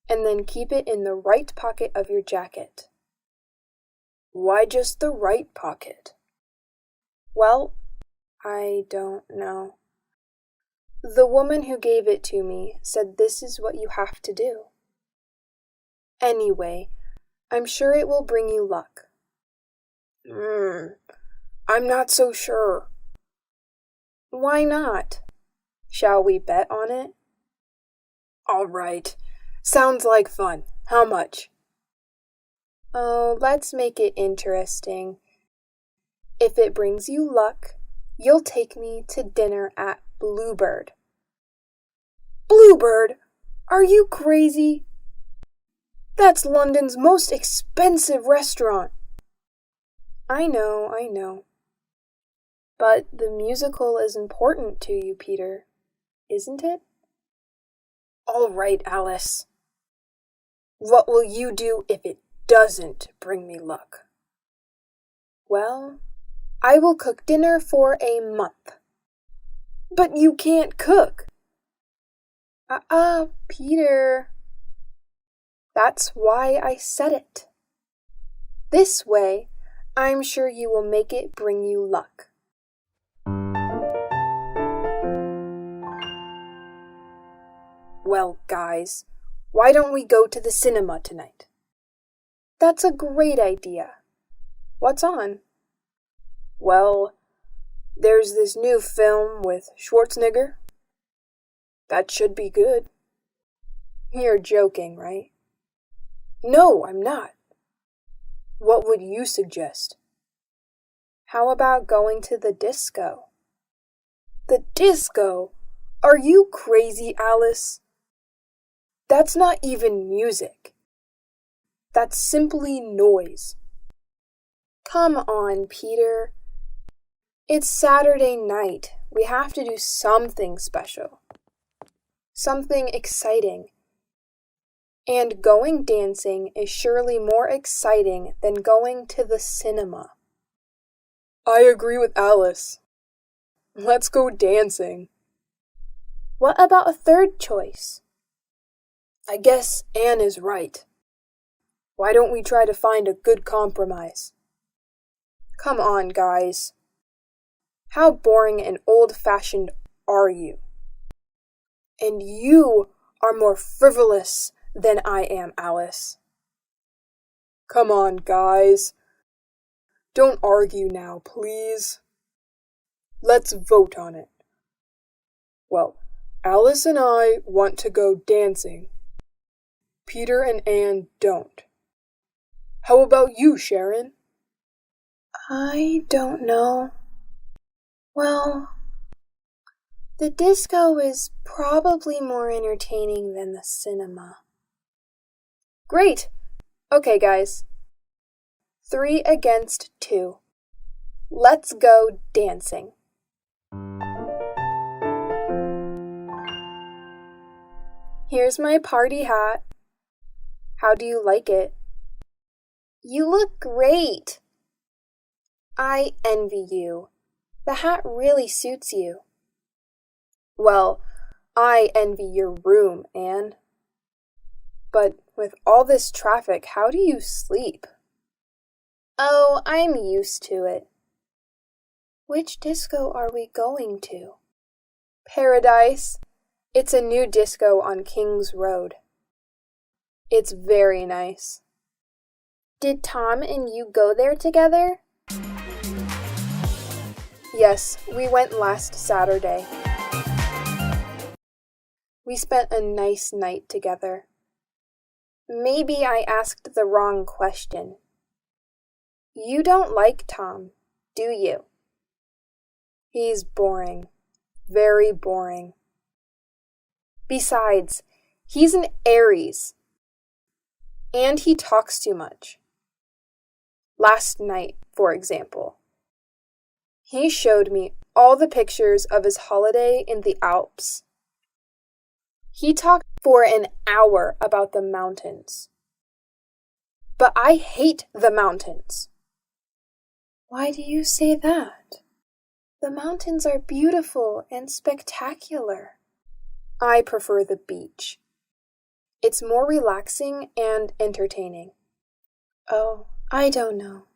and then keep it in the right pocket of your jacket. Why just the right pocket? Well, I don't know. The woman who gave it to me said this is what you have to do. Anyway, I'm sure it will bring you luck. I'm not so sure. Why not? Shall we bet on it? All right. Sounds like fun. How much? Oh, let's make it interesting. If it brings you luck, you'll take me to dinner at Bluebird. Bluebird? Are you crazy? That's London's most expensive restaurant. I know. But the musical is important to you, Peter, isn't it? All right, Alice. What will you do if it doesn't bring me luck? Well, I will cook dinner for a month. But you can't cook. Peter. That's why I said it. This way, I'm sure you will make it bring you luck. Well, guys, why don't we go to the cinema tonight? That's a great idea. What's on? Well, there's this new film with Schwarzenegger. That should be good. You're joking, right? No, I'm not. What would you suggest? How about going to the disco? The disco? Are you crazy, Alice? That's not even music. That's simply noise. Come on, Peter. It's Saturday night. We have to do something special. Something exciting. And going dancing is surely more exciting than going to the cinema. I agree with Alice. Let's go dancing. What about a third choice? I guess Anne is right. Why don't we try to find a good compromise? Come on, guys. How boring and old-fashioned are you? And you are more frivolous than I am, Alice. Come on, guys. Don't argue now, please. Let's vote on it. Well, Alice and I want to go dancing. Peter and Anne don't. How about you, Sharon? I don't know. Well, the disco is probably more entertaining than the cinema. Great! Okay, guys. 3 against 2. Let's go dancing. Here's my party hat. How do you like it? You look great. I envy you. The hat really suits you. Well, I envy your room, Anne. But with all this traffic, how do you sleep? Oh, I'm used to it. Which disco are we going to? Paradise. It's a new disco on King's Road. It's very nice. Did Tom and you go there together? Yes, we went last Saturday. We spent a nice night together. Maybe I asked the wrong question. You don't like Tom, do you? He's boring. Very boring. Besides, he's an Aries. And he talks too much. Last night, for example. He showed me all the pictures of his holiday in the Alps. He talked for an hour about the mountains. But I hate the mountains. Why do you say that? The mountains are beautiful and spectacular. I prefer the beach. It's more relaxing and entertaining. Oh, I don't know.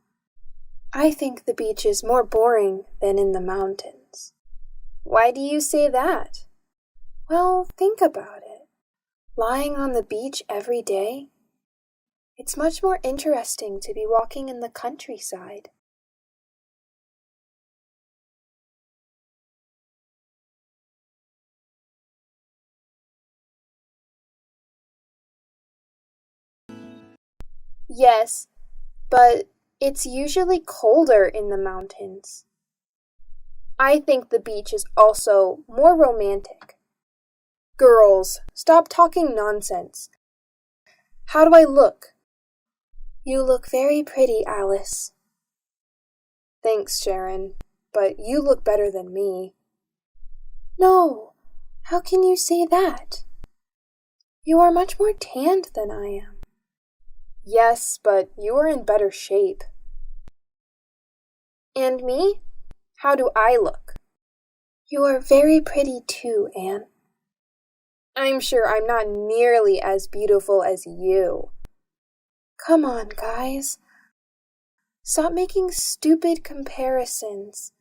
I think the beach is more boring than in the mountains. Why do you say that? Well, think about it. Lying on the beach every day? It's much more interesting to be walking in the countryside. Yes, but it's usually colder in the mountains. I think the beach is also more romantic. Girls, stop talking nonsense. How do I look? You look very pretty, Alice. Thanks, Sharon, but you look better than me. No, how can you say that? You are much more tanned than I am. Yes, but you are in better shape. And me? How do I look? You are very pretty too, Anne. I'm sure I'm not nearly as beautiful as you. Come on, guys. Stop making stupid comparisons.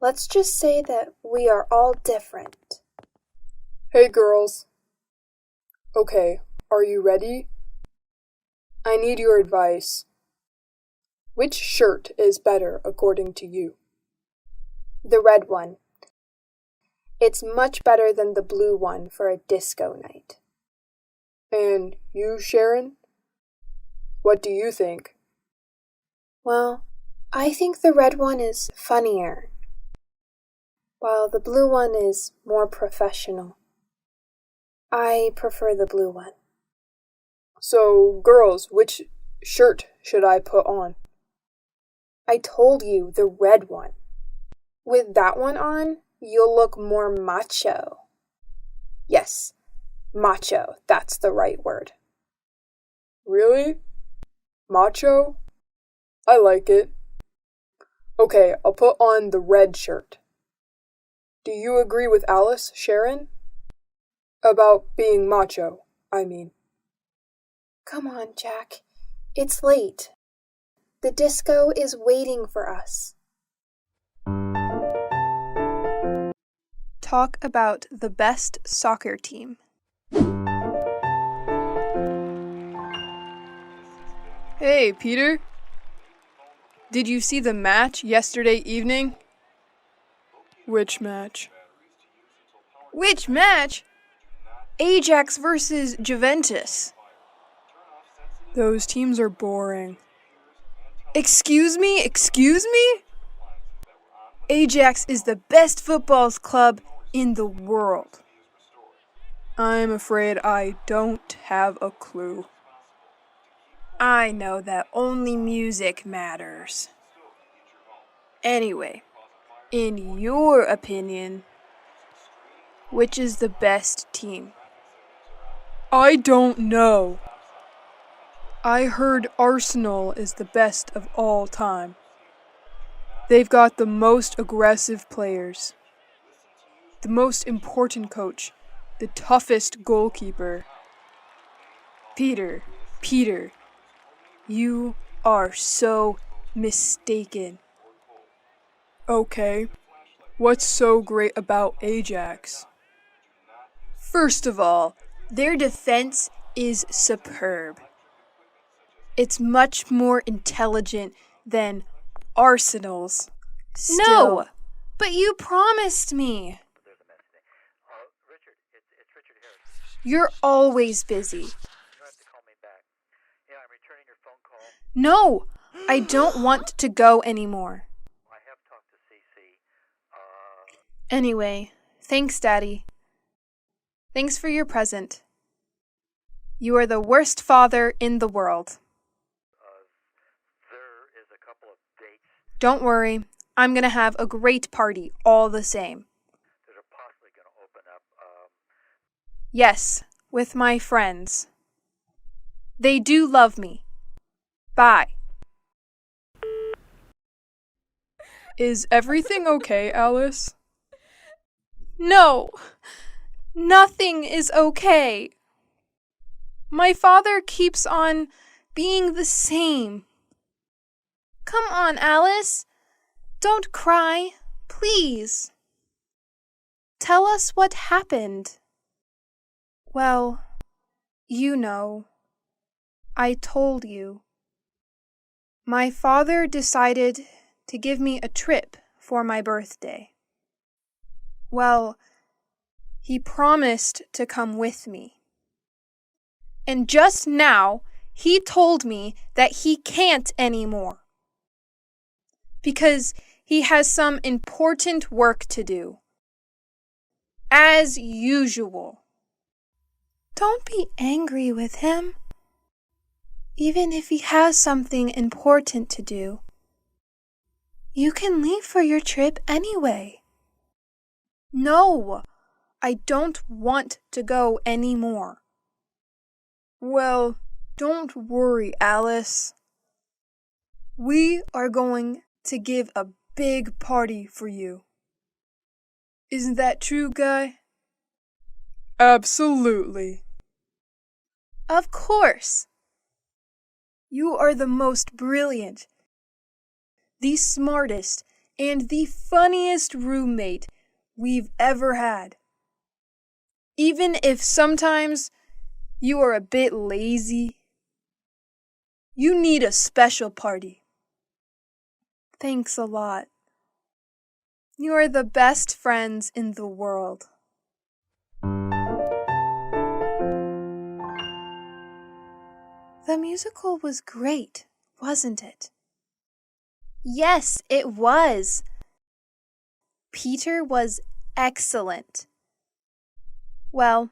Let's just say that we are all different. Hey, girls. Okay, are you ready? I need your advice. Which shirt is better according to you? The red one. It's much better than the blue one for a disco night. And you, Sharon? What do you think? Well, I think the red one is funnier, while the blue one is more professional. I prefer the blue one. So, girls, which shirt should I put on? I told you, the red one. With that one on, you'll look more macho. Yes, macho, that's the right word. Really? Macho? I like it. Okay, I'll put on the red shirt. Do you agree with Alice, Sharon? About being macho, I mean. Come on, Jack. It's late. The disco is waiting for us. Talk about the best soccer team. Hey, Peter. Did you see the match yesterday evening? Which match? Which match? Ajax versus Juventus. Those teams are boring. Excuse me? Ajax is the best football club in the world. I'm afraid I don't have a clue. I know that only music matters. Anyway, in your opinion, which is the best team? I don't know. I heard Arsenal is the best of all time. They've got the most aggressive players, the most important coach, the toughest goalkeeper. Peter, you are so mistaken. Okay, what's so great about Ajax? First of all, their defense is superb. It's much more intelligent than Arsenal's. No, but you promised me. You're always busy. No, I don't want to go anymore. Anyway, thanks, Daddy. Thanks for your present. You are the worst father in the world. Don't worry, I'm gonna have a great party all the same. Yes, with my friends. They do love me. Bye. Is everything okay, Alice? No, nothing is okay. My father keeps on being the same. Come on, Alice. Don't cry, please. Tell us what happened. Well, you know. I told you. My father decided to give me a trip for my birthday. Well, he promised to come with me. And just now, he told me that he can't anymore. Because he has some important work to do. as usual. Don't be angry with him. Even if he has something important to do, you can leave for your trip anyway. No, I don't want to go anymore. Well, don't worry, Alice. We are going to give a big party for you. Isn't that true, Guy? Absolutely. Of course. You are the most brilliant, the smartest, and the funniest roommate we've ever had. Even if sometimes you are a bit lazy, you need a special party. Thanks a lot. You are the best friends in the world. The musical was great, wasn't it? Yes, it was. Peter was excellent. Well,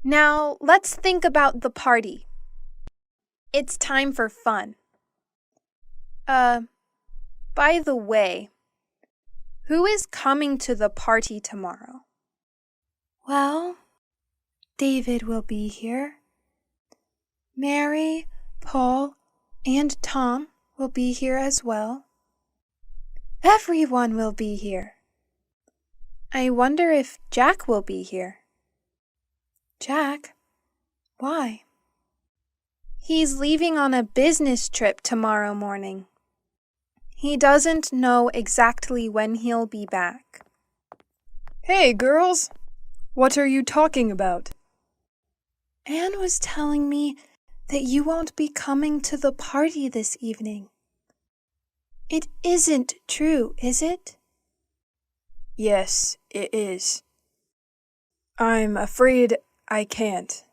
now let's think about the party. It's time for fun. By the way, who is coming to the party tomorrow? Well, David will be here. Mary, Paul, and Tom will be here as well. Everyone will be here. I wonder if Jack will be here. Jack? Why? He's leaving on a business trip tomorrow morning. He doesn't know exactly when he'll be back. Hey, girls! What are you talking about? Anne was telling me that you won't be coming to the party this evening. It isn't true, is it? Yes, it is. I'm afraid I can't.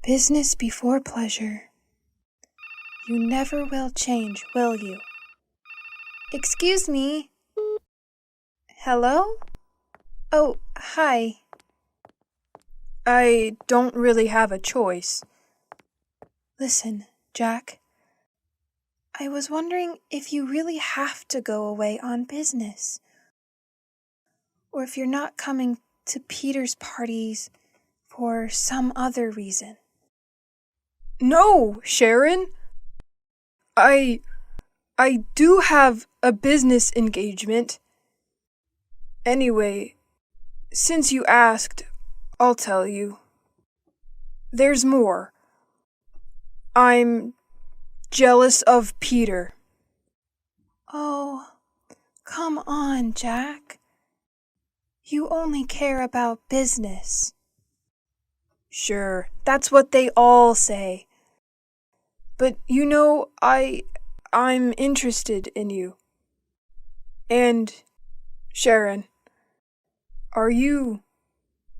Business before pleasure. You never will change, will you? Excuse me. Hello? Oh, hi. I don't really have a choice. Listen, Jack. I was wondering if you really have to go away on business, or if you're not coming to Peter's parties for some other reason. No, Sharon. I do have a business engagement. Anyway, since you asked, I'll tell you. There's more. I'm jealous of Peter. Oh, come on, Jack. You only care about business. Sure, that's what they all say. But you know, I'm interested in you. And Sharon, are you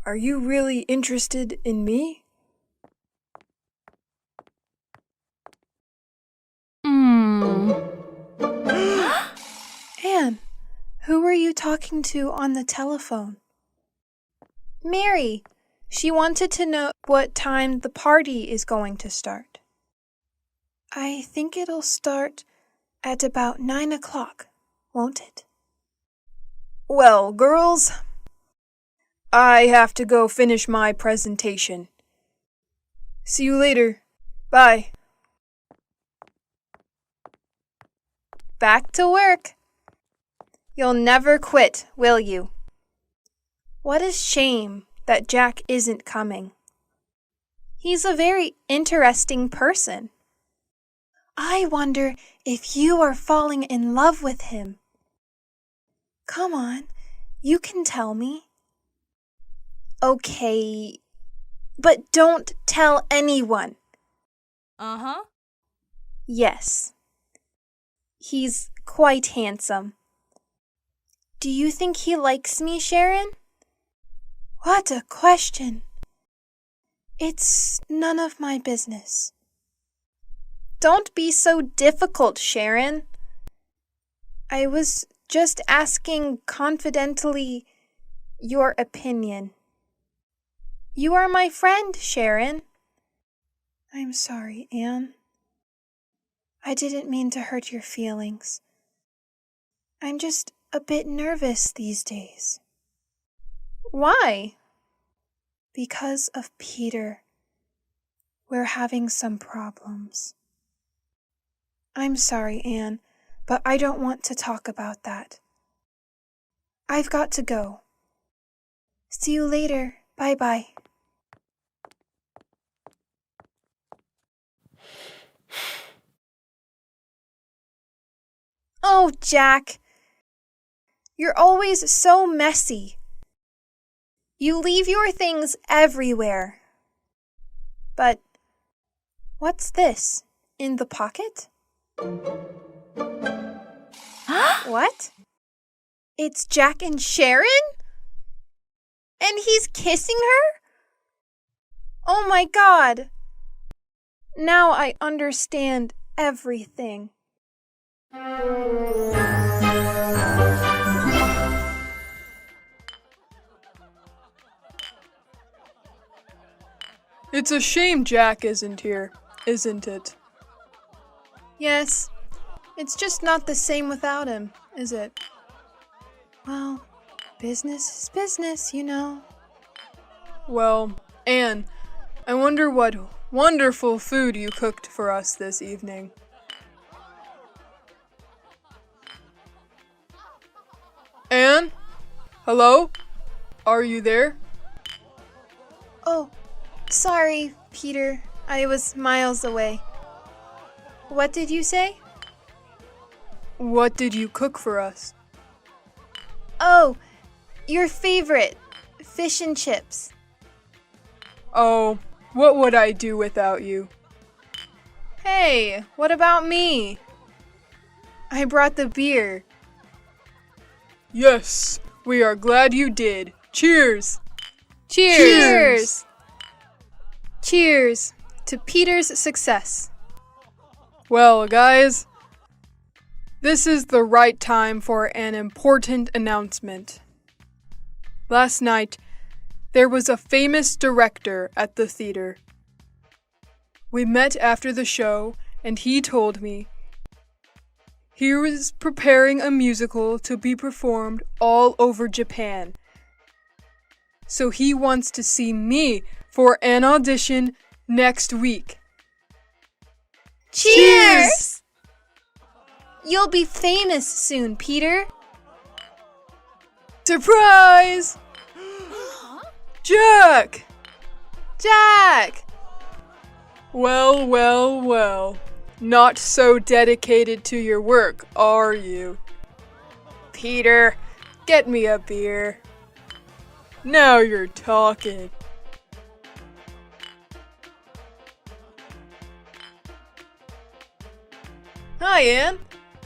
really interested in me? Anne, who were you talking to on the telephone? Mary. She wanted to know what time the party is going to start. I think it'll start at about 9 o'clock, won't it? Well, girls, I have to go finish my presentation. See you later. Bye. Back to work. You'll never quit, will you? What a shame that Jack isn't coming. He's a very interesting person. I wonder if you are falling in love with him. Come on, you can tell me. Okay, but don't tell anyone. Uh-huh. Yes. He's quite handsome. Do you think he likes me, Sharon? What a question. It's none of my business. Don't be so difficult, Sharon. I was just asking confidently, your opinion. You are my friend, Sharon. I'm sorry, Anne. I didn't mean to hurt your feelings. I'm just a bit nervous these days. Why? Because of Peter. We're having some problems. I'm sorry, Anne, but I don't want to talk about that. I've got to go. See you later. Bye-bye. Oh, Jack. You're always so messy. You leave your things everywhere. But what's this in the pocket? What? It's Jack and Sharon? And he's kissing her? Oh my God. Now I understand everything. It's a shame Jack isn't here, isn't it? Yes, it's just not the same without him, is it? Well, business is business, you know. Well, Anne, I wonder what wonderful food you cooked for us this evening. Anne? Hello? Are you there? Oh, sorry, Peter. I was miles away. What did you say? What did you cook for us? Oh, your favorite, fish and chips. Oh, what would I do without you? Hey, what about me? I brought the beer. Yes, we are glad you did. Cheers! Cheers! Cheers to Peter's success. Well, guys, this is the right time for an important announcement. Last night, there was a famous director at the theater. We met after the show, and he told me he was preparing a musical to be performed all over Japan. So he wants to see me for an audition next week. Cheers! You'll be famous soon, Peter. Surprise! Jack! Jack! Well, well, well. Not so dedicated to your work, are you? Peter, get me a beer. Now you're talking. Hi, Anne.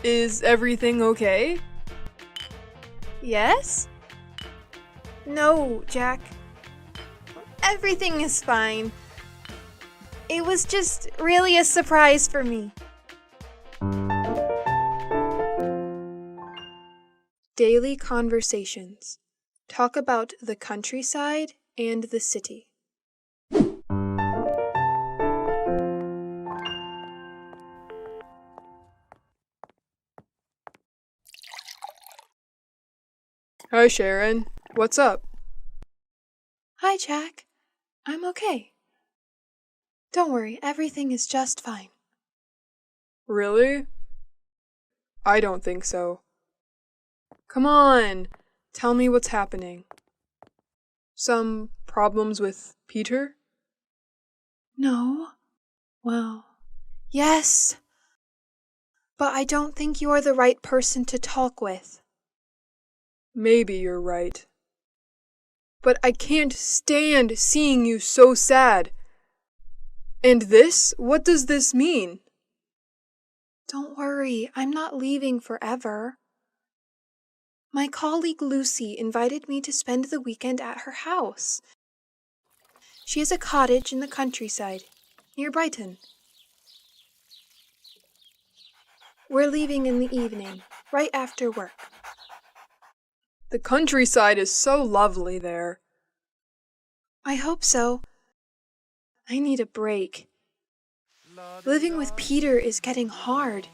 Is everything okay? Yes? No, Jack. Everything is fine. It was just really a surprise for me. Daily conversations. Talk about the countryside and the city. Hi, Sharon. What's up? Hi, Jack. I'm okay. Don't worry, everything is just fine. Really? I don't think so. Come on, tell me what's happening. Some problems with Peter? No? Well, yes. But I don't think you're the right person to talk with. Maybe you're right. But I can't stand seeing you so sad. And this? What does this mean? Don't worry, I'm not leaving forever. My colleague Lucy invited me to spend the weekend at her house. She has a cottage in the countryside, near Brighton. We're leaving in the evening, right after work. The countryside is so lovely there. I hope so. I need a break. Living with Peter is getting hard.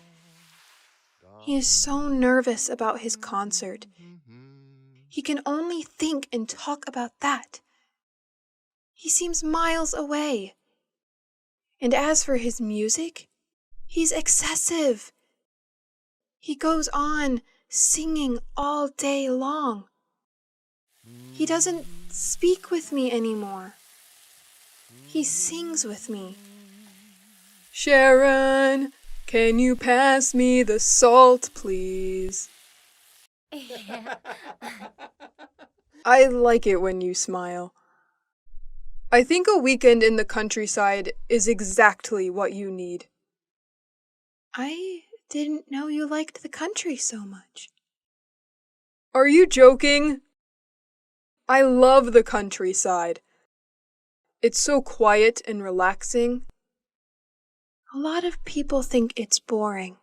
He is so nervous about his concert. He can only think and talk about that. He seems miles away. And as for his music, he's excessive. He goes on singing all day long. He doesn't speak with me anymore. He sings with me. Sharon, can you pass me the salt, please? I like it when you smile. I think a weekend in the countryside is exactly what you need. I didn't know you liked the country so much. Are you joking? I love the countryside. It's so quiet and relaxing. A lot of people think it's boring.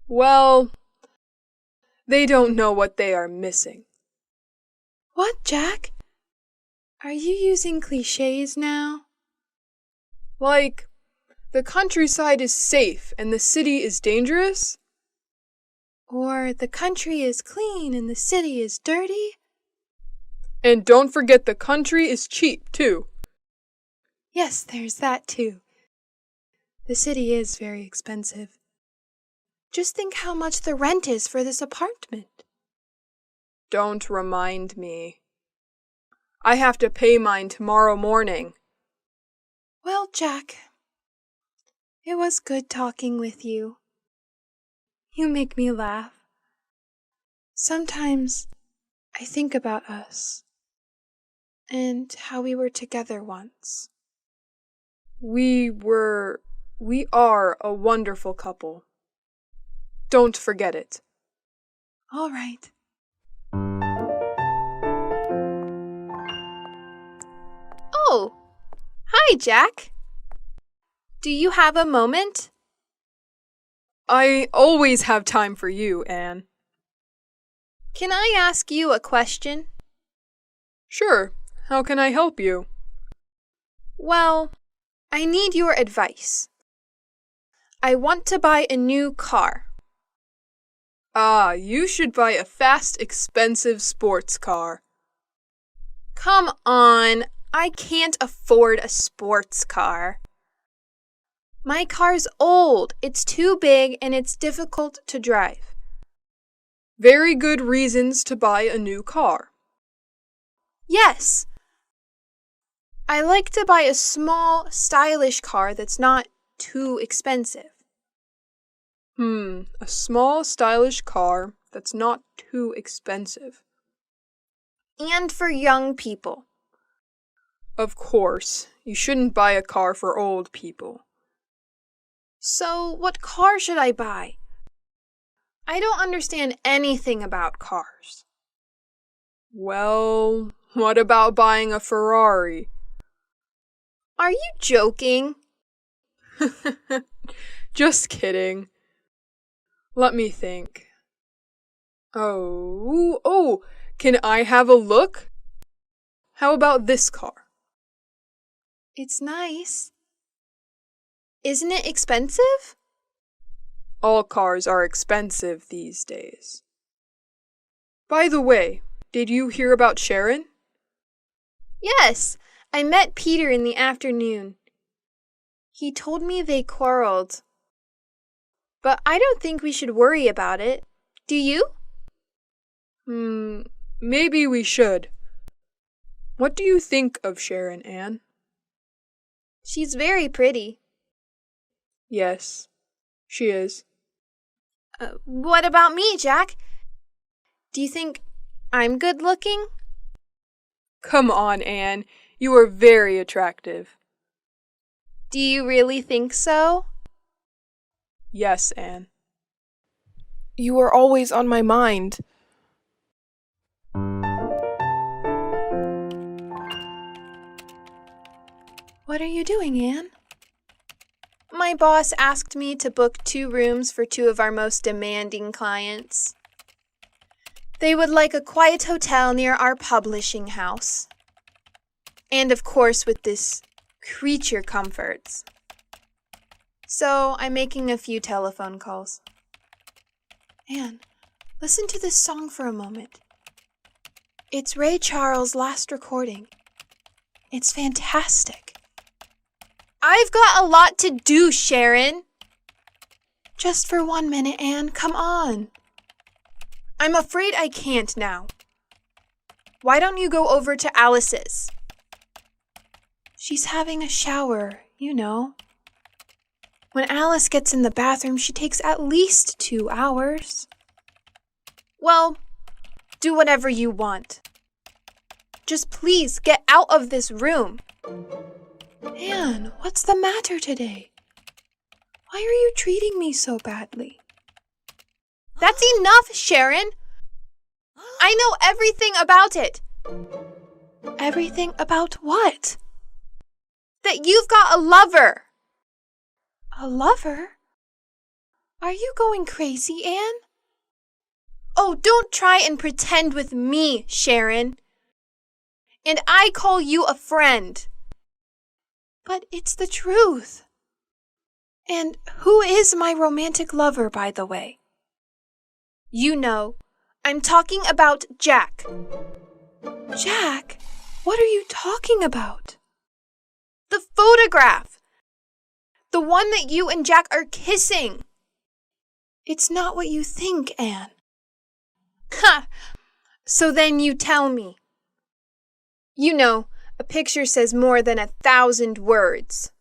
Well, they don't know what they are missing. What, Jack? Are you using clichés now? Like, the countryside is safe and the city is dangerous? Or the country is clean and the city is dirty? And don't forget the country is cheap, too. Yes, there's that too. The city is very expensive. Just think how much the rent is for this apartment. Don't remind me. I have to pay mine tomorrow morning. Well, Jack, it was good talking with you. You make me laugh. Sometimes I think about us and how we were together once. We are a wonderful couple. Don't forget it. All right. Oh, hi, Jack. Do you have a moment? I always have time for you, Anne. Can I ask you a question? Sure. How can I help you? Well, I need your advice. I want to buy a new car. Ah, you should buy a fast, expensive sports car. Come on, I can't afford a sports car. My car's old, it's too big, and it's difficult to drive. Very good reasons to buy a new car. Yes. I like to buy a small, stylish car that's not too expensive. A small, stylish car that's not too expensive. And for young people. Of course, you shouldn't buy a car for old people. So, what car should I buy? I don't understand anything about cars. Well, what about buying a Ferrari? Are you joking? Just kidding. Let me think. Oh, can I have a look? How about this car? It's nice. Isn't it expensive? All cars are expensive these days. By the way, did you hear about Sharon? Yes, I met Peter in the afternoon. He told me they quarreled. But I don't think we should worry about it. Do you? Maybe we should. What do you think of Sharon, Anne? She's very pretty. Yes, she is. What about me, Jack? Do you think I'm good looking? Come on, Anne. You are very attractive. Do you really think so? Yes, Anne. You are always on my mind. What are you doing, Anne? My boss asked me to book 2 rooms for 2 of our most demanding clients. They would like a quiet hotel near our publishing house. And of course with this creature comforts. So I'm making a few telephone calls. Anne, listen to this song for a moment. It's Ray Charles' last recording. It's fantastic. I've got a lot to do, Sharon. Just for 1 minute, Anne, come on. I'm afraid I can't now. Why don't you go over to Alice's? She's having a shower, you know. When Alice gets in the bathroom, she takes at least 2 hours. Well, do whatever you want. Just please get out of this room. Anne, what's the matter today? Why are you treating me so badly? That's enough, Sharon. I know everything about it. Everything about what? That you've got a lover. A lover? Are you going crazy, Anne? Oh, don't try and pretend with me, Sharon. And I call you a friend. But it's the truth. And who is my romantic lover, by the way? You know, I'm talking about Jack. Jack? What are you talking about? The photograph. The one that you and Jack are kissing. It's not what you think, Anne. Ha! So then you tell me. You know, a picture says more than 1,000 words.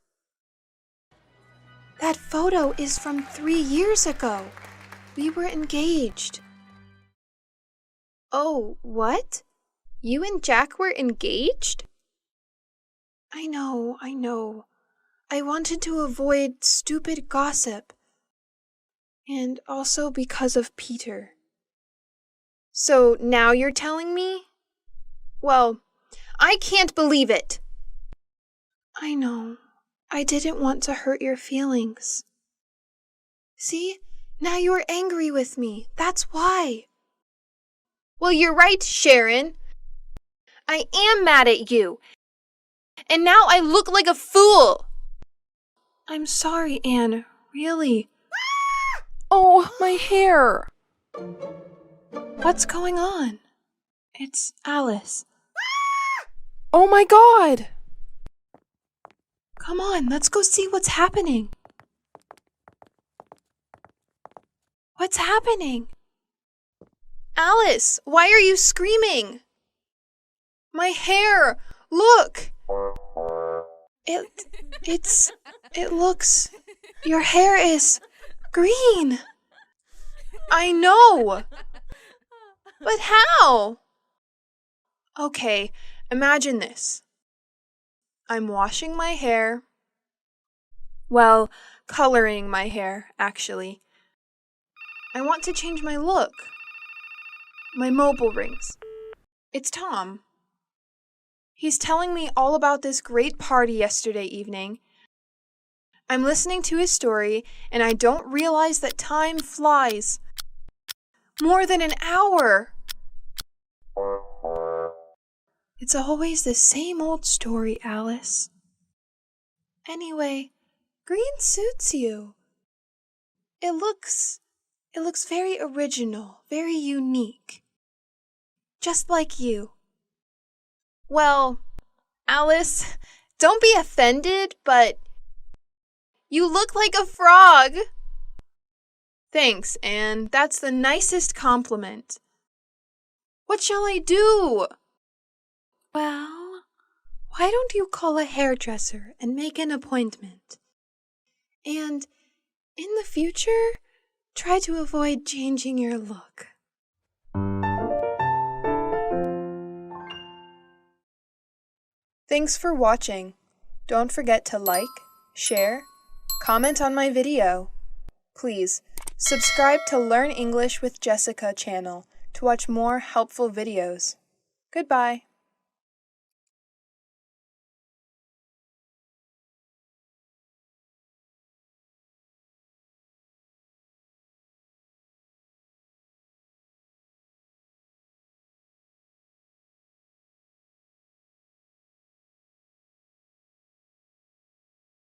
That photo is from 3 years ago. We were engaged. Oh, what? You and Jack were engaged? I know. I wanted to avoid stupid gossip. And also because of Peter. So now you're telling me? Well, I can't believe it. I know. I didn't want to hurt your feelings. See? Now you're angry with me. That's why. Well, you're right, Sharon. I am mad at you. And now I look like a fool. I'm sorry, Anne. Really. Oh, my hair! What's going on? It's Alice. Oh my God! Come on, let's go see what's happening. What's happening? Alice, why are you screaming? My hair! Look! It looks... Your hair is green! I know! But how? Okay, imagine this. I'm washing my hair. Well, coloring my hair, actually. I want to change my look. My mobile rings. It's Tom. He's telling me all about this great party yesterday evening. I'm listening to his story, and I don't realize that time flies. More than an hour. It's always the same old story, Alice. Anyway, green suits you. It looks very original, very unique. Just like you. Well, Alice, don't be offended, but you look like a frog. Thanks, Anne. That's the nicest compliment. What shall I do? Well, why don't you call a hairdresser and make an appointment? And in the future, try to avoid changing your look. Thanks for watching. Don't forget to like, share, comment on my video. Please, subscribe to Learn English with Jessica channel to watch more helpful videos. Goodbye.